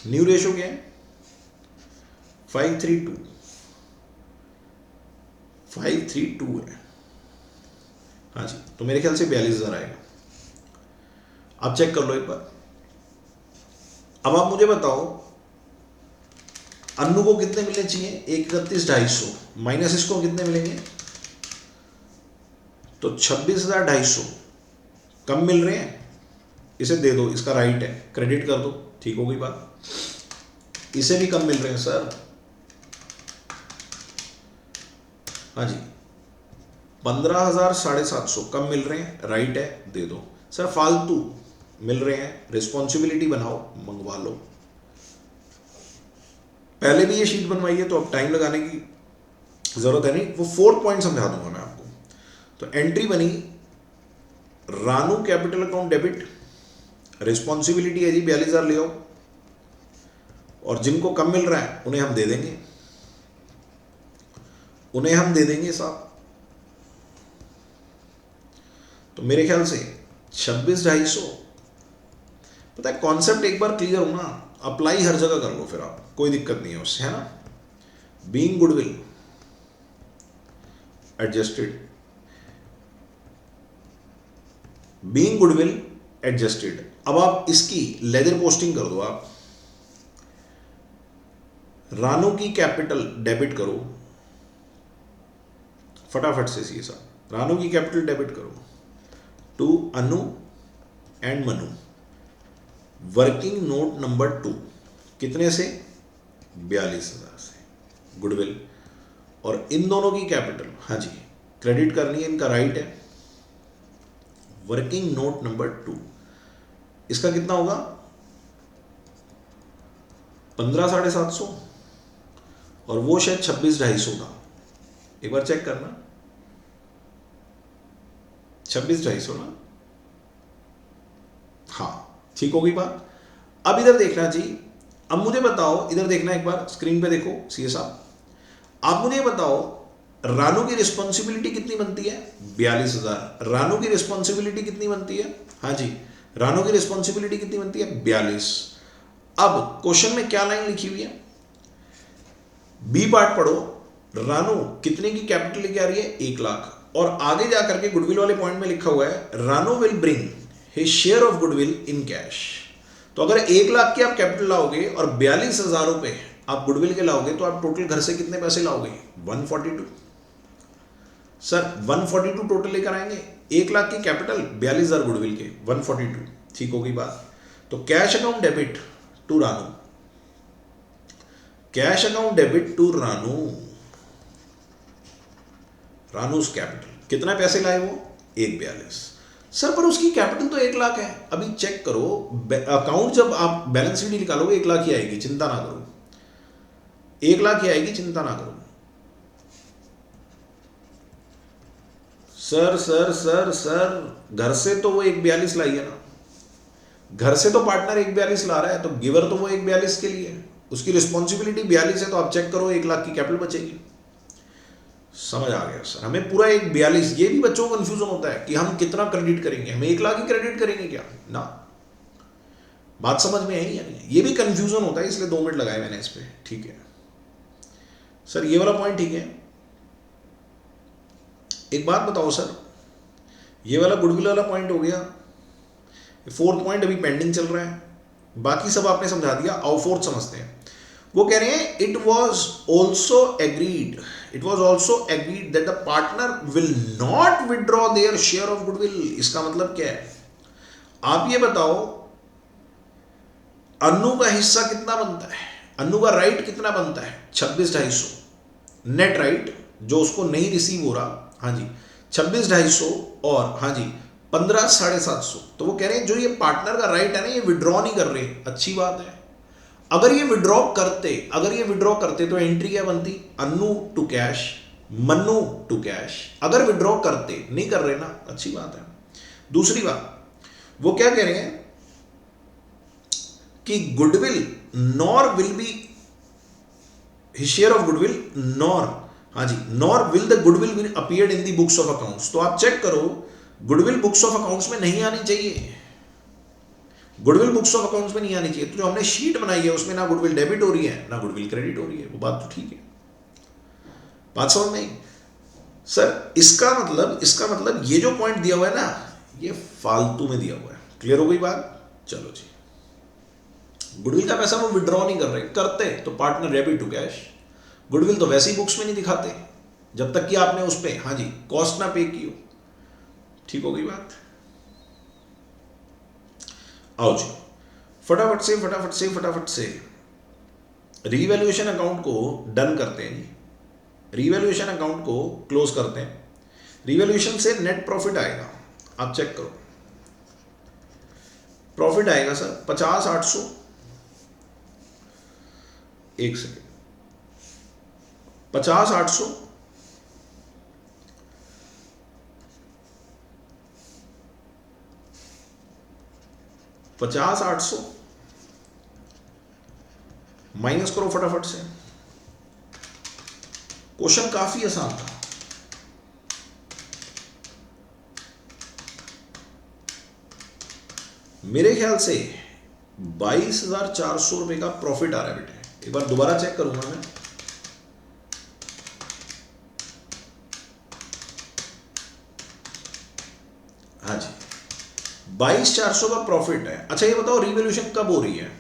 न्यू रेशो क्या है? 5:3:2 है। हाँ जी, तो मेरे ख्याल से 42,000 आएगा। आप चेक कर लो एक बार। अब आप मुझे बताओ अन्नू को कितने मिलने चाहिए? 1,31,250 माइनस इसको कितने मिलेंगे? तो 26,250 कम मिल रहे हैं। इसे दे दो, इसका राइट है, क्रेडिट कर दो, ठीक हो गई बात। इसे भी कम मिल रहे हैं सर। हाँ जी, 15,750 कम मिल रहे हैं, राइट है, दे दो। सर फालतू मिल रहे हैं, रिस्पॉन्सिबिलिटी बनाओ, मंगवा लो। पहले भी ये शीट बनवाई है तो अब टाइम लगाने की जरूरत है नहीं। वो 4 पॉइंट समझा दूंगा मैं आपको। तो एंट्री बनी Ranu capital account debit, responsibility है जी 42,000 ले आओ, और जिनको कम मिल रहा है उन्हें हम दे देंगे, उन्हें हम दे देंगे साहब। तो मेरे ख्याल से 26,250। पता है कॉन्सेप्ट एक बार क्लियर हो ना, अप्लाई हर जगह कर लो, फिर आप कोई दिक्कत नहीं है उससे, है ना। Being goodwill adjusted, being goodwill adjusted. अब आप इसकी लेजर पोस्टिंग कर दो। आप रानू की कैपिटल डेबिट करो फटाफट से, सी साहब रानू की कैपिटल डेबिट करो to Anu and Manu. Working note number 2 कितने से? 42,000 से गुडविल, और इन दोनों की कैपिटल हाँ जी क्रेडिट करनी है, इनका राइट है। वर्किंग नोट नंबर 2 इसका कितना होगा? 15,750 और वो शायद 26,250 का। एक बार चेक करना, 26,250 ना? हाँ ठीक होगी बात। अब इधर देखना जी, अब मुझे बताओ, इधर देखना एक बार स्क्रीन पे देखो सीए साहब, आप मुझे बताओ रानू की रिस्पॉन्सिबिलिटी कितनी बनती है? 42,000। रानू की रिस्पॉन्सिबिलिटी कितनी बनती है? हाँ जी, रानू की रिस्पॉन्सिबिलिटी कितनी बनती है? 42। अब क्वेश्चन में क्या लाइन लिखी हुई है, बी पार्ट पढ़ो, रानू कितने की कैपिटल लेके आ रही है 1 लाख, और आगे जाकर के गुडविल वाले पॉइंट में लिखा हुआ है Ranu will bring his share of goodwill in cash. तो अगर 1 लाख की आप कैपिटल लाओगे और 42,000 रुपए आप गुडविल के लाओगे तो आप टोटल घर से कितने पैसे लाओगे 142। सर 142 टोटल लेकर आएंगे, 1 लाख की कैपिटल 42,000 गुडविल के 142, ठीक होगी बात। तो cash account debit to Ranu, cash account debit to Ranu, Ranu's capital कितना पैसे लाए वो 142। सर पर उसकी कैपिटल तो 1 लाख है। अभी चेक करो अकाउंट, जब आप बैलेंस शीट निकालोगे 1 लाख ही आएगी, चिंता ना करो, 1 लाख ही आएगी, चिंता ना करो। सर सर सर सर घर से तो वो 142 लाई है ना, घर से तो पार्टनर 142 ला रहा है, तो गिवर तो वो 142 के लिए है, उसकी रिस्पॉन्सिबिलिटी 42 है, तो आप चेक करो 1 लाख की कैपिटल बचेगी। समझ आ गया सर, हमें पूरा 142। ये भी बच्चों को कंफ्यूजन होता है कि हम कितना क्रेडिट करेंगे, हम 1 लाख ही क्रेडिट करेंगे क्या ना, बात समझ में आई या नहीं, ये भी कंफ्यूजन होता है, इसलिए 2 मिनट लगाए मैंने इस पर। ठीक है सर, ये वाला पॉइंट ठीक है। एक बात बताओ सर, ये वाला गुडविल वाला पॉइंट हो गया, 4th पॉइंट अभी पेंडिंग चल रहा है, बाकी सब आपने समझा दिया। आओ 4th समझते हैं। वो कह रहे हैं it was also agreed that the partner will not withdraw their share of goodwill. इसका मतलब क्या है, आप ये बताओ अन्नू का हिस्सा कितना बनता है, अन्नू का राइट कितना बनता है 26,250 नेट राइट, जो उसको नहीं रिसीव हो रहा, हाँ जी 26,250, और हाँ जी 15,750। तो वो कह रहे हैं जो ये पार्टनर का राइट है ना, ये विड्रॉ नहीं कर रहे, अच्छी बात है। अगर ये विड्रॉ करते तो एंट्री क्या बनती, Annu to cash, Mannu to cash. अगर विड्रॉ करते, नहीं कर रहे ना, अच्छी बात है। दूसरी बात, वो क्या कह रहे हैं कि goodwill nor will be his share of goodwill nor, हाँ जी, nor will the goodwill will appeared in the books of accounts. तो आप चेक करो, गुडविल बुक्स ऑफ अकाउंट्स में नहीं आनी चाहिए, गुडविल बुक्स ऑफ अकाउंट्स में नहीं आनी चाहिए। तो जो हमने शीट बनाई है उसमें ना गुडविल डेबिट हो रही है ना गुडविल क्रेडिट हो रही है, वो बात तो ठीक है, बात समझ में। सर इसका मतलब ये जो पॉइंट दिया हुआ है ना, ये फालतू में दिया हुआ है। क्लियर हो गई बात, चलो जी। गुडविल का पैसा वो विड्रॉ नहीं कर रहे, करते तो partner debit to cash. Goodwill तो वैसे ही बुक्स में नहीं दिखाते जब तक कि आपने उस पर, हाँ जी, कॉस्ट ना पे की हो। ठीक हो गई बात। आओ जी, फटाफट से रीवैल्यूएशन अकाउंट को डन करते हैं जी, रीवैल्यूएशन अकाउंट को क्लोज करते हैं। रीवैल्यूएशन से नेट प्रॉफिट आएगा, आप चेक करो, प्रॉफिट आएगा सर 50,800, एक सेकेंड, 50,800 50,800 माइनस करो फटाफट से। क्वेश्चन काफी आसान था। मेरे ख्याल से 22,400 रुपए का प्रॉफिट आ रहा है बेटे, एक बार दोबारा चेक करूंगा मैं। हाँ जी 22,400 का प्रॉफिट है। अच्छा ये बताओ रिवैल्यूएशन कब हो रही है,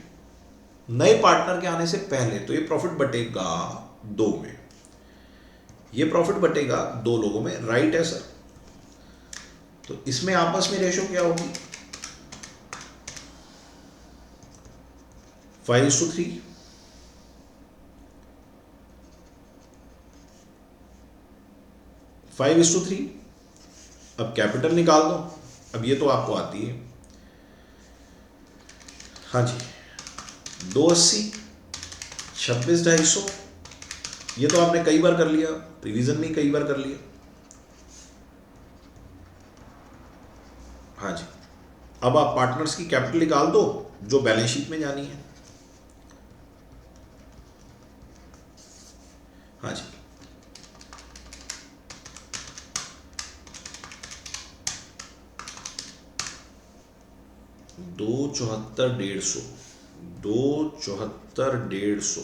नए पार्टनर के आने से पहले, तो ये प्रॉफिट बटेगा 2 में, ये प्रॉफिट बटेगा 2 लोगों में, राइट है सर। तो इसमें आपस में रेशो क्या होगी 5:3, 5:3। अब कैपिटल निकाल दो, अब ये तो आपको आती है, हाँ जी 280, 26,250, ये तो आपने कई बार कर लिया, रिवीजन में कई बार कर लिया। हाँ जी, अब आप पार्टनर्स की कैपिटल निकाल दो जो बैलेंस शीट में जानी है। हाँ जी 274,150, 274,150,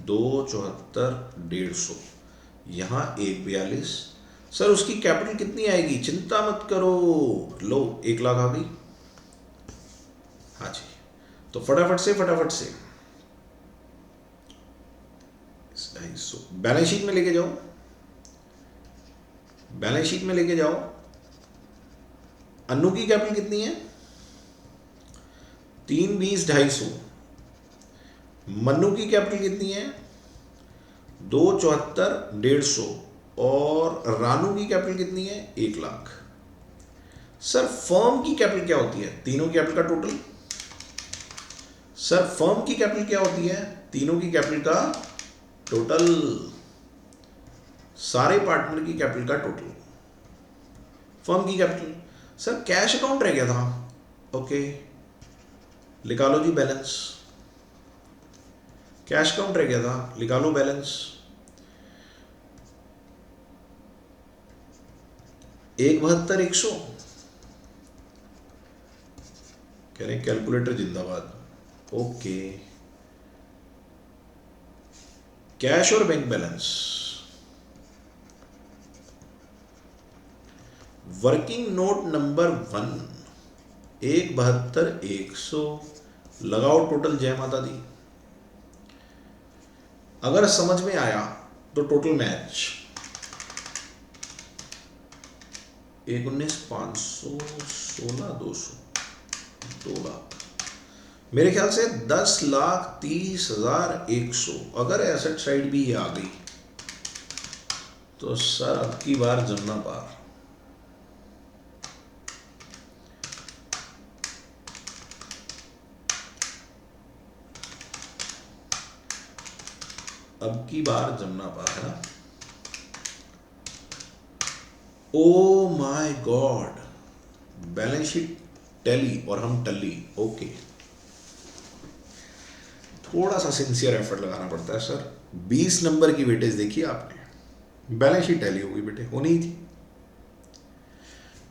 274,150, यहाँ 142। सर उसकी कैपिटल कितनी आएगी? चिंता मत करो, लो 1 लाख आ गई। हाँ जी, तो फटाफट से 250 बैलेंस शीट में लेके जाओ, बैलेंस शीट में लेके जाओ। अन्नू की कैपिटल कितनी है? 3, 20, 250। मन्नू की कैपिटल कितनी है? 274, 150। और रानू की कैपिटल कितनी है? 1 लाख। सर फर्म की कैपिटल क्या होती है? तीनों कैपिटल का टोटल। सर फर्म की कैपिटल क्या होती है? तीनों की कैपिटल का टोटल, सारे पार्टनर की कैपिटल का टोटल, फर्म की कैपिटल। सर कैश अकाउंट रह गया था, ओके, निकालो जी बैलेंस। कैश अकाउंट रह गया था, निकालो बैलेंस। 172,100 कह रहे हैं कैलकुलेटर जिंदाबाद, ओके। कैश और bank balance, working note number 1 172,100, लगाओ टोटल। जय माता दी। अगर समझ में आया तो टोटल मैच 19,500, 16,200, 2 लाख। मेरे ख्याल से 10,30,100 अगर एसेट साइड भी आ गई तो सर अब की बार जमना पार। अब की बार जमना पार है ना। Oh my God, balance sheet tally और हम टल्ली, ओके। थोड़ा सा सिंसियर एफर्ट लगाना पड़ता है सर। 20 नंबर की वेटेज देखी आपने, बैलेंस शीट टैली होगी बेटे, होनी ही थी।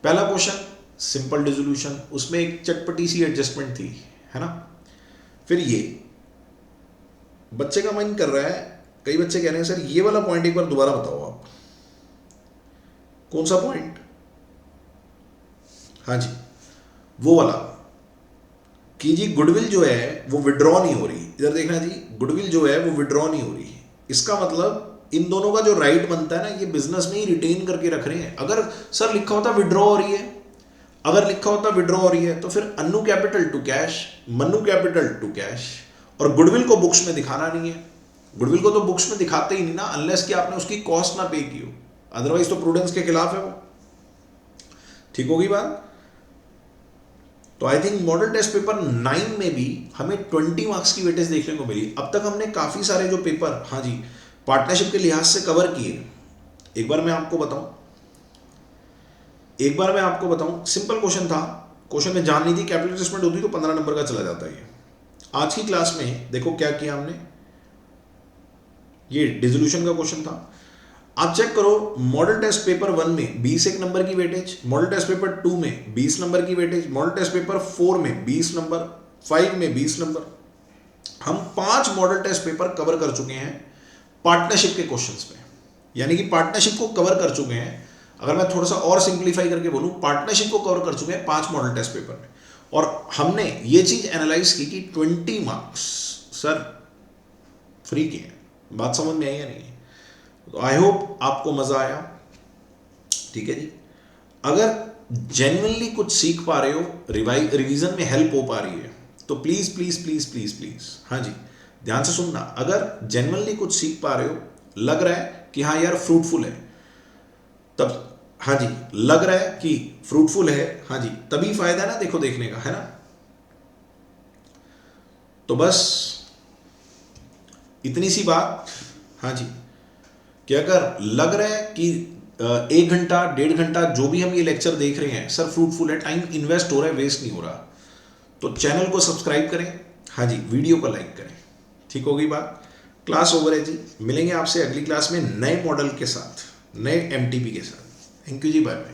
पहला क्वेश्चन सिंपल डिसोल्यूशन, उसमें एक चटपटी सी एडजस्टमेंट थी, है ना। फिर ये बच्चे का मन कर रहा है, कई बच्चे कह रहे हैं सर ये वाला पॉइंट एक बार दोबारा बताओ आप। कौन सा पॉइंट? हाँ जी, वो वाला कि जी गुडविल जो है वो विड्रॉ नहीं हो रही। इधर देखना जी, गुडविल जो है वो विड्रॉ नहीं हो रही। इसका मतलब इन दोनों का जो राइट बनता है ना, ये बिजनेस में ही रिटेन करके रख रहे हैं। अगर सर लिखा होता विड्रॉ हो रही है, अगर लिखा होता विड्रॉ हो रही है, तो फिर Annu capital to cash, Mannu capital to cash, और गुडविल को बुक्स में दिखाना नहीं है। गुडविल को तो बुक्स में दिखाते ही नहीं ना, अनलेस कि आपने उसकी कॉस्ट ना पे की हो, अदरवाइज तो प्रूडेंस के खिलाफ है वो। ठीक होगी बात। तो I think model test paper 9 में भी हमें 20 मार्क्स की वेटेज देखने को मिली। अब तक हमने काफी सारे जो पेपर, हाँ जी, पार्टनरशिप के लिहाज से कवर किए। एक बार मैं आपको बताऊं, सिंपल क्वेश्चन था, क्वेश्चन में जान नहीं थी, कैपिटल एडजस्टमेंट होती तो 15 नंबर का चला जाता है। आज की क्लास में देखो क्या किया हमने, ये डिसोल्यूशन का क्वेश्चन था। आप चेक करो, मॉडल टेस्ट पेपर 1 में 21 नंबर की वेटेज, मॉडल टेस्ट पेपर 2 में 20 नंबर की वेटेज, मॉडल टेस्ट पेपर 4 में 20 नंबर, 5 में 20 नंबर। हम 5 मॉडल टेस्ट पेपर कवर कर चुके हैं पार्टनरशिप के क्वेश्चंस में, यानी कि पार्टनरशिप को कवर कर चुके हैं। अगर मैं थोड़ा सा और सिंप्लीफाई करके बोलूं, पार्टनरशिप को कवर कर चुके हैं 5 मॉडल टेस्ट पेपर में। और हमने ये चीज एनालाइज की कि 20 मार्क्स सर फ्री के हैं। बात समझ में आई या नहीं? तो आई होप आपको मजा आया। ठीक है जी, अगर जेन्युइनली कुछ सीख पा रहे हो, रिवीजन में हेल्प हो पा रही है, तो please please please please please, हाँ जी, ध्यान से सुनना। अगर जेन्युइनली कुछ सीख पा रहे हो, लग रहा है कि हाँ यार फ्रूटफुल है, तब हाँ जी, लग रहा है कि फ्रूटफुल है, हाँ जी, तभी फायदा है ना देखो देखने का, है ना। तो बस इतनी सी बात, हाँ जी, कि अगर लग रहा है कि 1 घंटा 1.5 घंटा जो भी हम ये लेक्चर देख रहे हैं सर फ्रूटफुल है, टाइम इन्वेस्ट हो रहा है, वेस्ट नहीं हो रहा, तो चैनल को सब्सक्राइब करें, हाँ जी, वीडियो को लाइक करें। ठीक होगी बात। क्लास ओवर है जी, मिलेंगे आपसे अगली क्लास में नए मॉडल के साथ, नए एमटीपी के साथ। थैंक यू जी, बाय बाय।